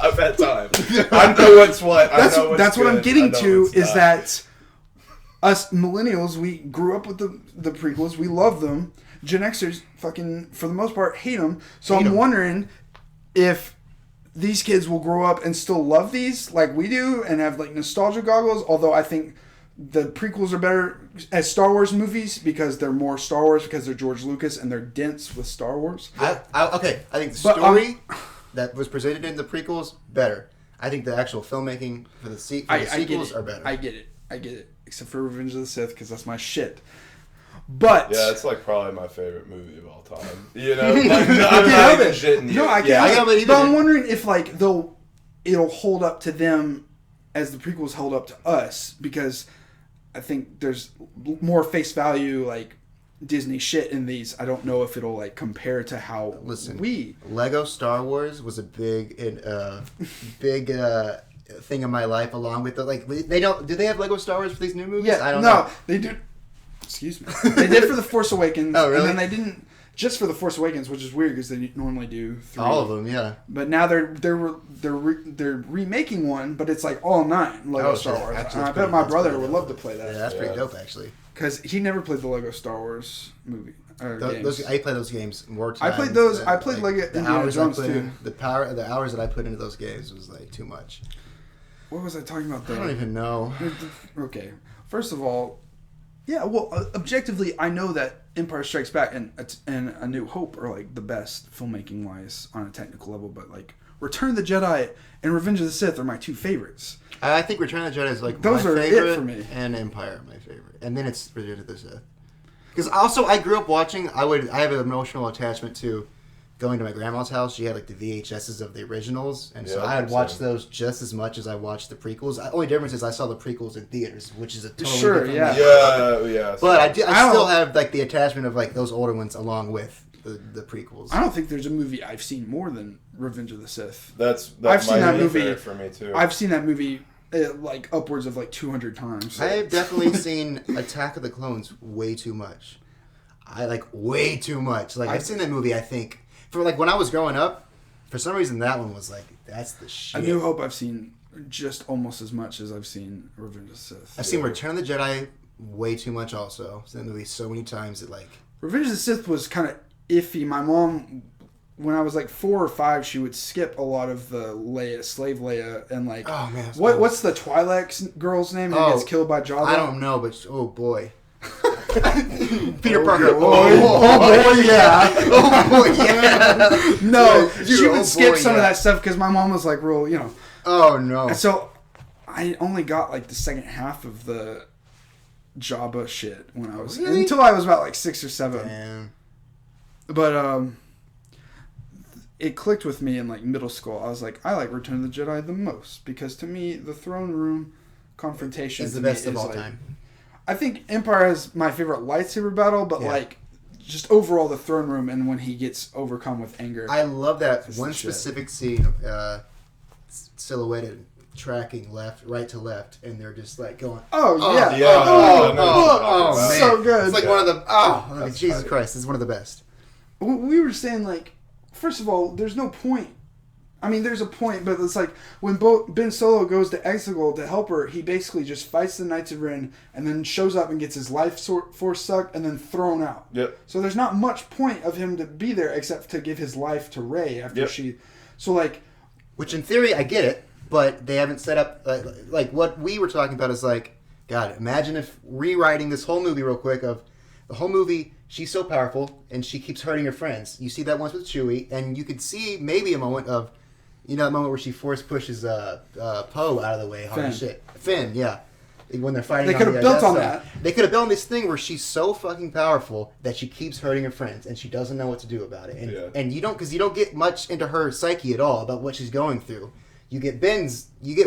I've had time. I know what's what. That's what I'm getting to. Is that us millennials, we grew up with the prequels. We love them. Gen Xers, fucking for the most part, hate them. So I'm wondering if these kids will grow up and still love these like we do and have like nostalgia goggles. Although I think the prequels are better as Star Wars movies because they're more Star Wars because they're George Lucas and they're dense with Star Wars. I think the story that was presented in the prequels better. I think the actual filmmaking for the sequels are better. I get it. Except for Revenge of the Sith because that's my shit. But yeah, it's like probably my favorite movie of all time. You know, like, I'm not even shitting you. No, I can't. But I'm wondering if like it'll hold up to them as the prequels held up to us because I think there's more face value like Disney shit in these. I don't know if it'll like compare to how Lego Star Wars was a big thing in my life along with do they have Lego Star Wars for these new movies? Yeah, I don't know. They do. Excuse me. They did for The Force Awakens. Oh, really? And then they didn't just for The Force Awakens, which is weird because they normally do 3. All of them, yeah. But now they're remaking one, but it's like all 9 Lego Star Wars. I bet my brother would love to play that. Yeah, that's pretty dope, actually. Because he never played the Lego Star Wars movie. Games. I play those games more times. I played those. I played Lego Indiana Jones too. The hours that I put into those games was like too much. What was I talking about there? I don't even know. Okay, first of all. Yeah, well, objectively, I know that Empire Strikes Back and A New Hope are like the best filmmaking wise on a technical level, but like Return of the Jedi and Revenge of the Sith are my 2 favorites. I think Return of the Jedi is like those my are favorite, it for me, and Empire my favorite, and then it's Revenge of the Sith. Because also I grew up watching. I have an emotional attachment to going to my grandma's house. She had like the VHSs of the originals, and so I would watch those just as much as I watched the prequels. The only difference is I saw the prequels in theaters, which is a totally different yeah. But I still have like the attachment of like those older ones along with the prequels. I don't think there's a movie I've seen more than Revenge of the Sith. I've seen that movie for me too. I've seen that movie like upwards of like 200 times. So. I have definitely seen Attack of the Clones way too much. Way too much. Like I've seen that movie. I think. For like when I was growing up, for some reason that one was like that's the shit. A New Hope I've seen just almost as much as I've seen Revenge of the Sith. I've seen Return of the Jedi way too much also. I've seen that movie so many times that like Revenge of the Sith was kind of iffy. My mom, when I was like 4 or 5, she would skip a lot of the slave Leia, and like what's the Twi'lek girl's name who gets killed by Jabba? I don't know, but oh boy. Peter Parker. Oh boy, yeah. Oh boy, yeah. No, she would skip some of that stuff because my mom was like real, you know. Oh no. And so I only got like the second half of the Jabba shit when I was until I was about like 6 or 7. Damn. But it clicked with me in like middle school. I was like, I like Return of the Jedi the most because to me the throne room confrontation is the best of all time. I think Empire is my favorite lightsaber battle, but like just overall the throne room and when he gets overcome with anger. I love that one specific scene, silhouetted tracking right to left, and they're just like going. Oh yeah! Man, so good. It's like one of the. Jesus Christ! It's one of the best. We were saying like, first of all, there's no point. I mean, there's a point, but it's like when Ben Solo goes to Exegol to help her, he basically just fights the Knights of Ren and then shows up and gets his life force sucked and then thrown out. Yep. So there's not much point of him to be there except to give his life to Rey after she. So like, which in theory I get it, but they haven't set up like what we were talking about is like, God, imagine if rewriting this whole movie real quick of the whole movie. She's so powerful and she keeps hurting her friends. You see that once with Chewie, and you could see maybe a moment of. You know, the moment where she force pushes Poe out of the way. Finn, yeah. when they're fighting. They on could have the built Death on Star. that. They could have built on this thing where she's so fucking powerful that she keeps hurting her friends and she doesn't know what to do about it. And you don't get much into her psyche at all about what she's going through. You get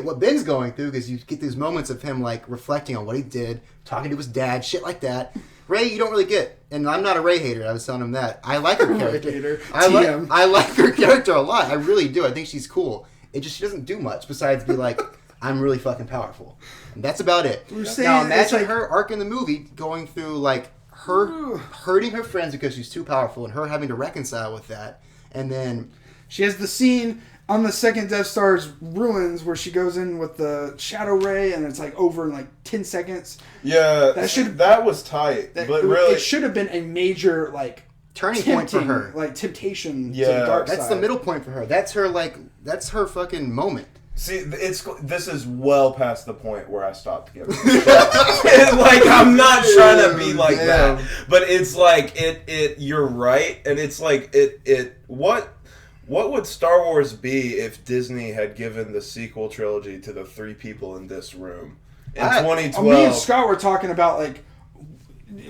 what Ben's going through because you get these moments of him like reflecting on what he did, talking to his dad, shit like that. Rey, you don't really get, and I'm not a Rey hater. I was telling him that I like her character. I like her character a lot. I really do. I think she's cool. It just she doesn't do much besides be like, I'm really fucking powerful, and that's about it. Now imagine her arc in the movie going through like her hurting her friends because she's too powerful, and her having to reconcile with that, and then she has the scene on the second Death Star's ruins where she goes in with the shadow ray and it's like over in like 10 seconds. Yeah, that was tight. But really, it should have been a major like turning point for her, like temptation to the dark side. That's the middle point for her. That's her fucking moment. See, this is well past the point where I stopped giving. Like I'm not trying to be like that, but it's like it. You're right, and it's like it. What would Star Wars be if Disney had given the sequel trilogy to the three people in this room in 2012? Me and Scott were talking about like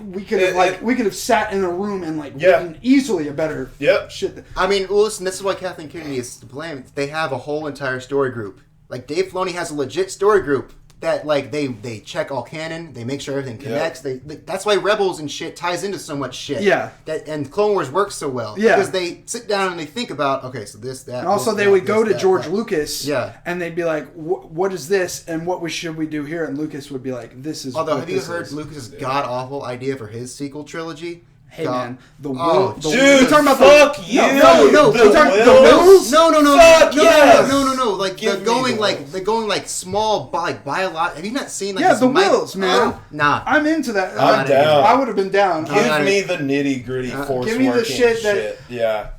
we could have sat in a room and like written easily a better shit. I mean, well, listen, this is why Kathleen Kennedy is to blame. They have a whole entire story group. Like Dave Filoni has a legit story group that like they check all canon, they make sure everything connects. That's why Rebels and shit ties into so much shit. Yeah. And Clone Wars works so well. Yeah. Because they sit down and they think about, okay, so this, that. And also they would go to George Lucas. Yeah. And they'd be like, what is this? And what should we do here? And Lucas would be like, this is. Although, have you heard Lucas's god awful idea for his sequel trilogy? Hey man, the will. Dude, we're talking about fuck you. No. The wills? No. Fuck yes. No. Like they're going like small like biological. Have you not seen like the wills, man? Nah, I'm into that. I'm down. I would have been down. Give me the nitty gritty force. Give me the shit that. Yeah,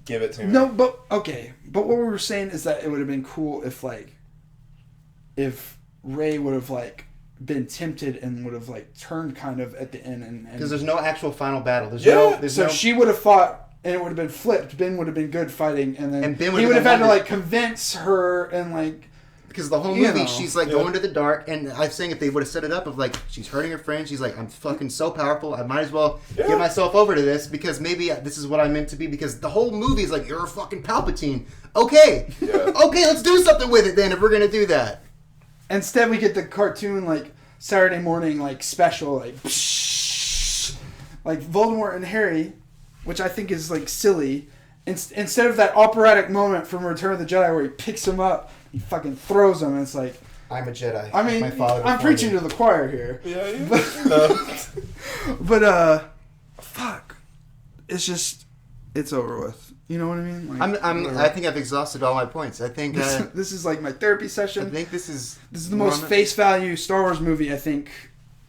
give it to me. No, but okay. But what we were saying is that it would have been cool if Rey would have like been tempted and would have like turned kind of at the end and because there's no actual final battle. She would have fought and it would have been flipped. Ben would have been good fighting and then he would have had to like convince her and like because the whole movie she's like going to the dark and I'm saying if they would have set it up of like she's hurting her friend, she's like I'm fucking so powerful I might as well give myself over to this because maybe this is what I'm meant to be because the whole movie is like you're a fucking Palpatine. Okay, let's do something with it then if we're gonna do that. Instead, we get the cartoon like Saturday morning like special like Voldemort and Harry, which I think is like silly. Instead of that operatic moment from Return of the Jedi where he picks him up, he fucking throws him. And it's like I'm a Jedi. I mean, my father I'm preaching to the choir here. Yeah. But fuck, it's just it's over with. You know what I mean? Like, I think I've exhausted all my points. I think this is like my therapy session. I think this is the most face value Star Wars movie I think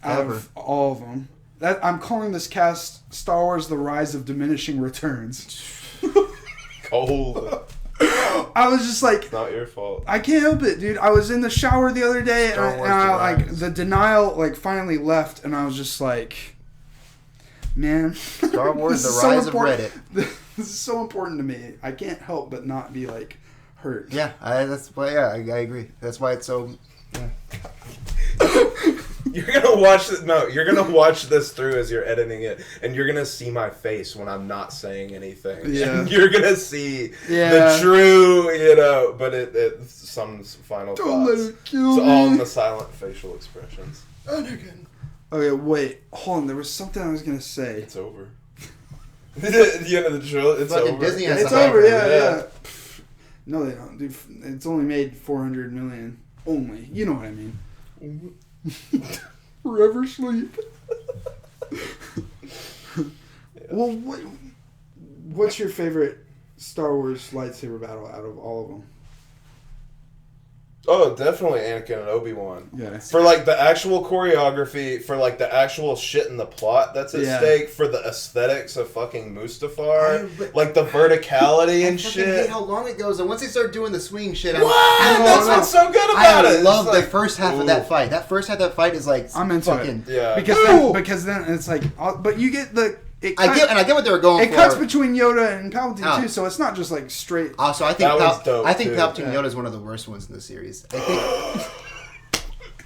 out ever. Of all of them. I'm calling this cast Star Wars: The Rise of Diminishing Returns. Cold. I was just like, it's not your fault. I can't help it, dude. I was in the shower the other day and I like the denial like finally left and I was just like, man, Star Wars: The Rise of Reddit. This is so important to me. I can't help but not be like hurt. Yeah, that's why. Yeah, I agree. That's why it's so. Yeah. You're gonna watch this. No, you're gonna watch this through as you're editing it, and you're gonna see my face when I'm not saying anything. Yeah, and you're gonna see the true, But it's some final Don't thoughts. let it kill me. It's all in the silent facial expressions. Anakin. Okay, wait, hold on. There was something I was gonna say. It's over. The end of the trilogy. It's fucking over. Disney has It's over. Yeah. No, they don't, dude. It's only made $400 million. Only. You know what I mean. Forever sleep. Well, what's your favorite Star Wars lightsaber battle out of all of them? Oh, definitely Anakin and Obi-Wan. Yeah. For like the actual choreography, for like the actual shit in the plot that's at stake, for the aesthetics of fucking Mustafar, like the verticality and shit. I hate how long it goes, and once they start doing the swing shit, that's what's so good about it. I love the first half of that fight. That first half of that fight is like I'm into fucking, it. Yeah. Because then it's like, but you get the. I get what they were going for. It cuts between Yoda and Palpatine too, so it's not just like straight. Also, I think that was dope, Palpatine Yoda is one of the worst ones in the series. I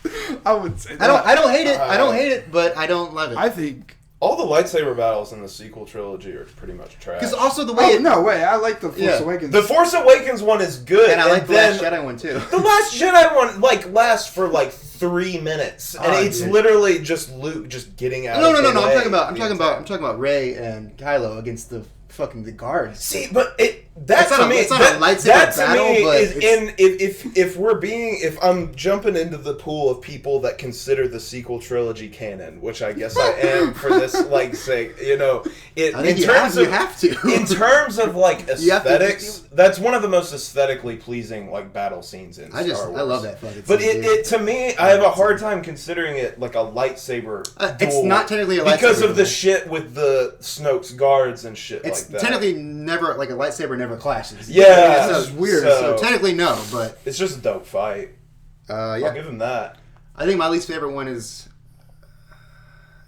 think. I would say that. I don't hate it. I don't hate it, but I don't love it. I think all the lightsaber battles in the sequel trilogy are pretty much trash. Because also the way no way, I like the Force Awakens. The Force Awakens one is good, and I like the Last Jedi one too. The Last Jedi one lasts for 3 minutes, and it's literally just Luke just getting out. No. I'm talking about Rey and Kylo against the guards. See, but it's not a lightsaber battle, but if I'm jumping into the pool of people that consider the sequel trilogy canon, which I guess I am for this sake, you have to. In terms of aesthetics, that's one of the most aesthetically pleasing battle scenes in Star Wars. I love that fucking But it to me, I have a hard time considering it a lightsaber duel. It's not technically a lightsaber because of the shit with the Snoke's guards and shit it's like that. Technically never, a lightsaber never clashes. Yeah, so it's weird. So technically no, but it's just a dope fight. I'll give him that. I think my least favorite one is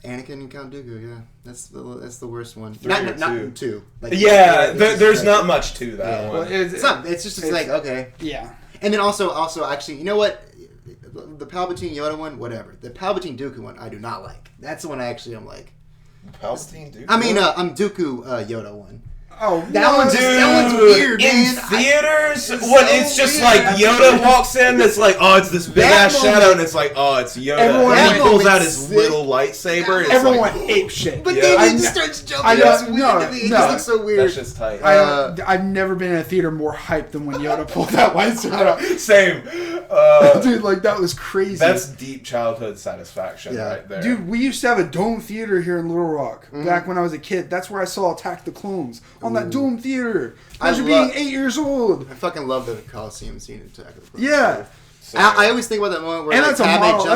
Anakin and Count Dooku. Yeah, that's the worst one. Not 2. There's not much to that one. Well, it's just okay. Yeah. And then also actually, you know what? The Palpatine Yoda one, whatever. The Palpatine Dooku one, I do not like. That's the one I'm like. Palpatine Dooku? I mean, I'm Dooku Yoda one. Oh, that one's weird, man. In theaters, when it's just Yoda walks in, it's it's this big ass shadow, and it's it's Yoda. And he pulls out his little lightsaber. Everyone ape shit. But then he just starts jumping. It's weird to me. It just looks so weird. That's just tight. I've never been in a theater more hyped than when Yoda pulled that lightsaber out. Same. Dude, that was crazy. That's deep childhood satisfaction right there. Dude, we used to have a dome theater here in Little Rock back when I was a kid. That's where I saw Attack the Clones on that dome theater. Imagine being 8 years old. I fucking love the Coliseum scene in Attack of the Clones. Yeah. I always think about that moment where that's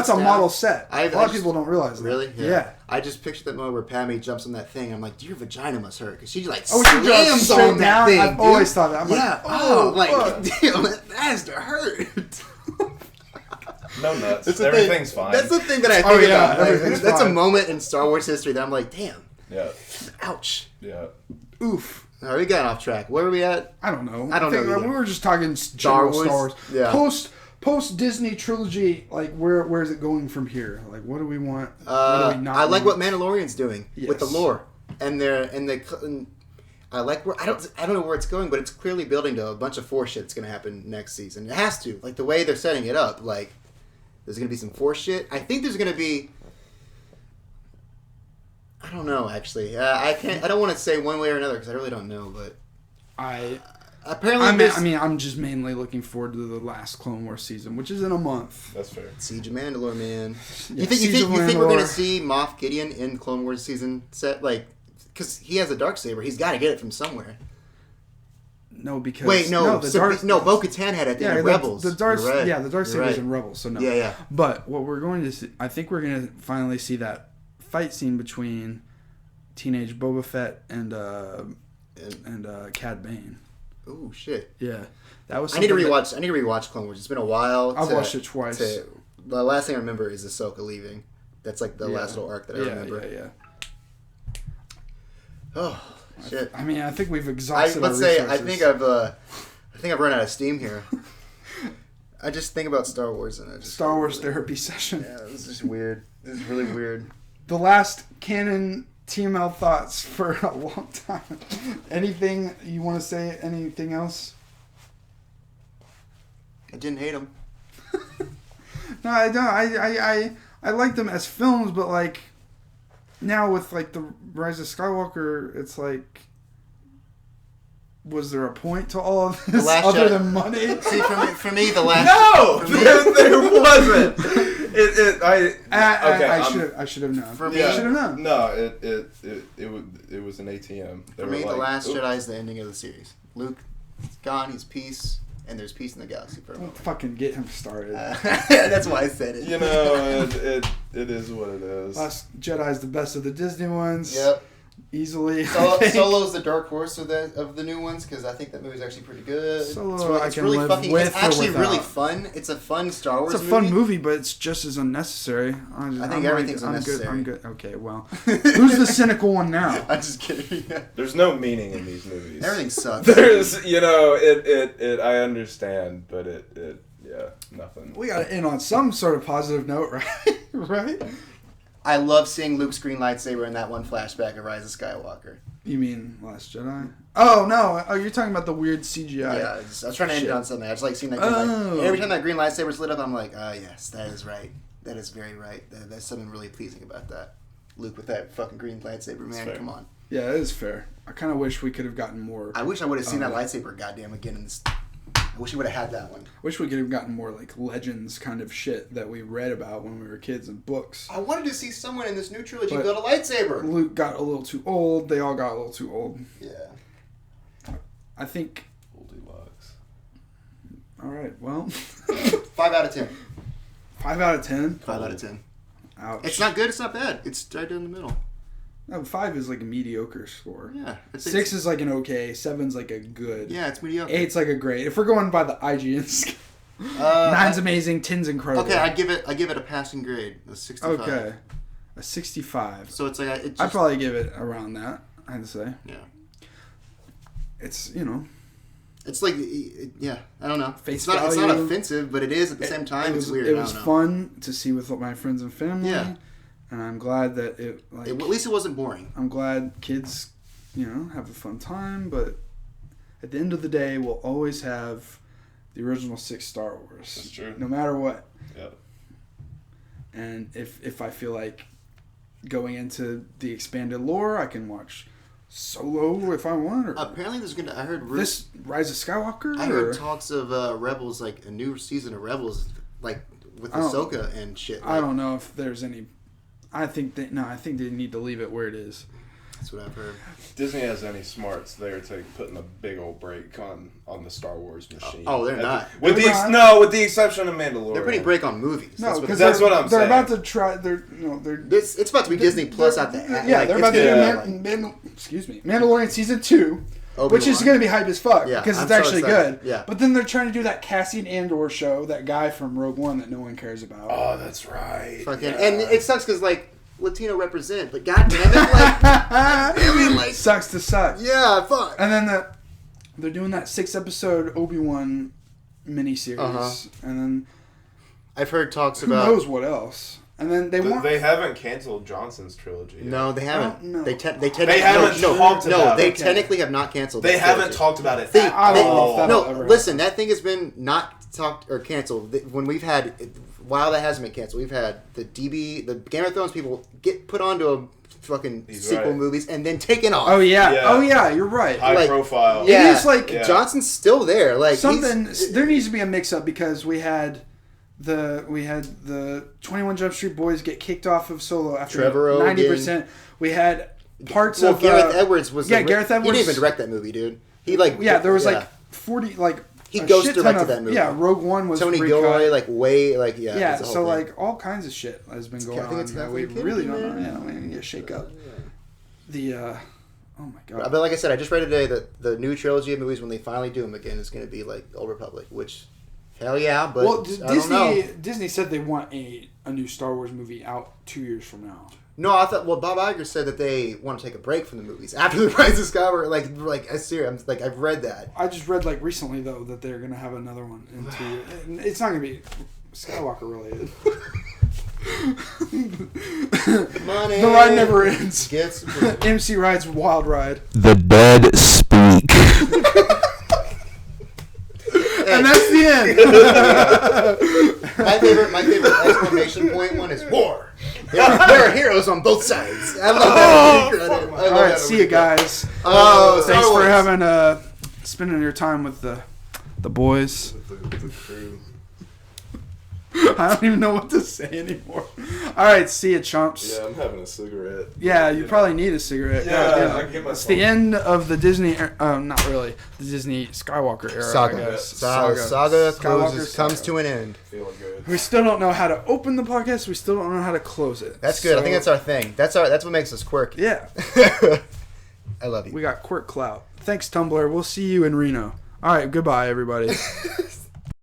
a model set. A lot of people don't realize that. Really? Yeah. I just pictured that moment where Padme jumps on that thing. I'm like, your vagina must hurt because she slams she on that thing. I've always thought that. I'm damn, that has to hurt. No nuts. Everything's fine. That's the thing that I think about. That's a moment in Star Wars history that I'm like, damn. Yeah. Ouch. Yeah. Oof. All right, we got off track. Where are we at? I don't know. I don't know. We were just talking Star Wars. Yeah. Post Disney trilogy, where is it going from here? What do we want? What do we not I like want? what Mandalorian's doing with the lore, and I like where I don't know where it's going, but it's clearly building to a bunch of Force shit that's going to happen next season. It has to, the way they're setting it up. There's going to be some Force shit. I think there's going to be. I don't know, actually. I don't want to say one way or another because I really don't know, but I'm just mainly looking forward to the last Clone Wars season, which is in a month. That's fair. Siege of Mandalore, man. Yeah, you think we're gonna see Moff Gideon in Clone Wars season set? Because he has a Darksaber, he's got to get it from somewhere. No, because Bo-Katan had it in Rebels. The Darksaber's in Rebels, so no. Yeah. But what we're going to see, I think we're going to finally see that fight scene between teenage Boba Fett and Cad Bane. Oh shit! Yeah, that was. I need to rewatch Clone Wars. It's been a while. I've watched it twice. The last thing I remember is Ahsoka leaving. That's the last little arc that I remember. Yeah. Oh shit! I mean, I think we've exhausted. I think I've run out of steam here. I just think about Star Wars and Star Wars therapy session. Yeah, this is just weird. This is really weird. The last canon TML thoughts for a long time. Anything you want to say? Anything else? I didn't hate them. No, I don't. I like them as films, but now with the Rise of Skywalker, it's was there a point to all of this other than money? See, for me, the last. No, there wasn't. I should have known. For me, I should have known. No, it was an ATM. For me, the Last Jedi is the ending of the series. Luke is gone. He's peace, and there's peace in the galaxy for a moment. Don't fucking get him started. That's why I said it. It is what it is. Last Jedi is the best of the Disney ones. Yep. Easily. Solo's the dark horse of the new ones because I think that movie's actually pretty good. Solo, it's actually really fun. It's a fun Star Wars movie. It's a fun movie, but it's just as unnecessary. I think everything's unnecessary. I'm good. Okay, well. Who's the cynical one now? I'm just kidding. There's no meaning in these movies. Everything sucks. There's, I understand, but Yeah, nothing. We got to end on some sort of positive note, right? Right? I love seeing Luke's green lightsaber in that one flashback of Rise of Skywalker. You mean Last Jedi? Oh, no. Oh, you're talking about the weird CGI. Yeah, I was trying to end it on something. I just like seeing that green light. Every time that green lightsaber's lit up, I'm like, oh, yes, that is right. That is very right. There's something really pleasing about that. Luke with that fucking green lightsaber, man. Come on. Yeah, it is fair. I kind of wish we could have gotten more. I wish I would have seen that lightsaber goddamn again in this. I wish we would have had that one. Wish we could have gotten more like Legends kind of shit that we read about when we were kids in books. I wanted to see someone in this new trilogy build a lightsaber. Luke got a little too old. They all got a little too old. Yeah. I think. Goldilocks. All right. Well. 5 out of 10. 5 out of 10. 5 out of 10. Ouch. It's not good. It's not bad. It's right in the middle. No, 5 is like a mediocre score. Yeah. 6 is like an okay. 7's like a good. Yeah, it's mediocre. 8's like a great. If we're going by the IGN scale, 9's amazing. 10's incredible. Okay, I give it a passing grade, a 65. Okay, a 65. So it's like I'd probably give it around that. I'd say. Yeah. It's It's like I don't know. Face it's not value. offensive, but it is at the same time. It's weird. It was fun to see with my friends and family. Yeah. And I'm glad that at least it wasn't boring. I'm glad kids, have a fun time. But at the end of the day, we'll always have the original 6 Star Wars. That's true. No matter what. Yep. And if I feel like going into the expanded lore, I can watch Solo if I want. Or apparently, there's I heard this Rise of Skywalker. I heard talks of Rebels, like a new season of Rebels, like with Ahsoka and shit. Like, I don't know if there's any. I think they need to leave it where it is. That's what I've heard. Disney has any smarts, they're putting a big old break on the Star Wars machine. Oh, they're not. With the exception of Mandalorian. They're putting a break on movies. No, because that's what I'm saying. They're about to try. It's about to be Disney Plus out there. Yeah, they're about to do Mandalorian season 2. Which is going to be hype as fuck because it's actually good. Yeah. But then they're trying to do that Cassian Andor show, that guy from Rogue One that no one cares about. Oh, that's right. And it sucks because Latino represent, but goddamn it, sucks to suck. Yeah, fuck. And then they're doing that 6-episode Obi-Wan miniseries, and then I've heard talks who about knows what else. And then they haven't canceled Johnson's trilogy yet. No, they haven't. No. They haven't talked about they it. technically have not canceled. They haven't talked about it. I don't know if that'll ever listen, that thing has been not talked or canceled. When we've had, while that hasn't been canceled, we've had the Game of Thrones people get put onto a fucking sequel movies and then taken off. Oh yeah, you're right. High profile. Yeah, it is like Johnson's still there. Like there needs to be a mix up because we had the 21 Jump Street boys get kicked off of Solo after 90%. We had parts of Gareth Edwards was Gareth Edwards. He didn't even direct that movie, dude. He there was 40 he ghost directed that movie. Yeah, Rogue One was Tony Gilroy, yeah. All kinds of shit has been going on that we really don't know. Yeah, we need to shake up. Oh my god! But like I said, I just read today that the new trilogy of movies, when they finally do them again, is going to be like Old Republic, which. Hell yeah, but I don't know. Disney said they want a new Star Wars movie out 2 years from now. No, I thought. Well, Bob Iger said that they want to take a break from the movies after the Rise of Skywalker. Like I serious. I've read that. I just read recently though that they're gonna have another one and it's not gonna be Skywalker related. Money. The ride never ends. MC rides Wild Ride. The dead speak. And that's the end. my favorite exclamation point one is war. There are heroes on both sides. I love that. All right, see you guys. Thanks for having spending your time with the boys. The crew. I don't even know what to say anymore. All right, see you, chumps. Yeah, I'm having a cigarette. Yeah, you probably need a cigarette. Yeah, I can get my It's the end of the Disney, not really, the Disney Skywalker era, Saga. I guess. Saga Skywalker comes to an end. Feeling good. We still don't know how to open the podcast. We still don't know how to close it. That's good. I think that's our thing. That's what makes us quirky. Yeah. I love you. We got quirk clout. Thanks, Tumblr. We'll see you in Reno. All right, goodbye, everybody.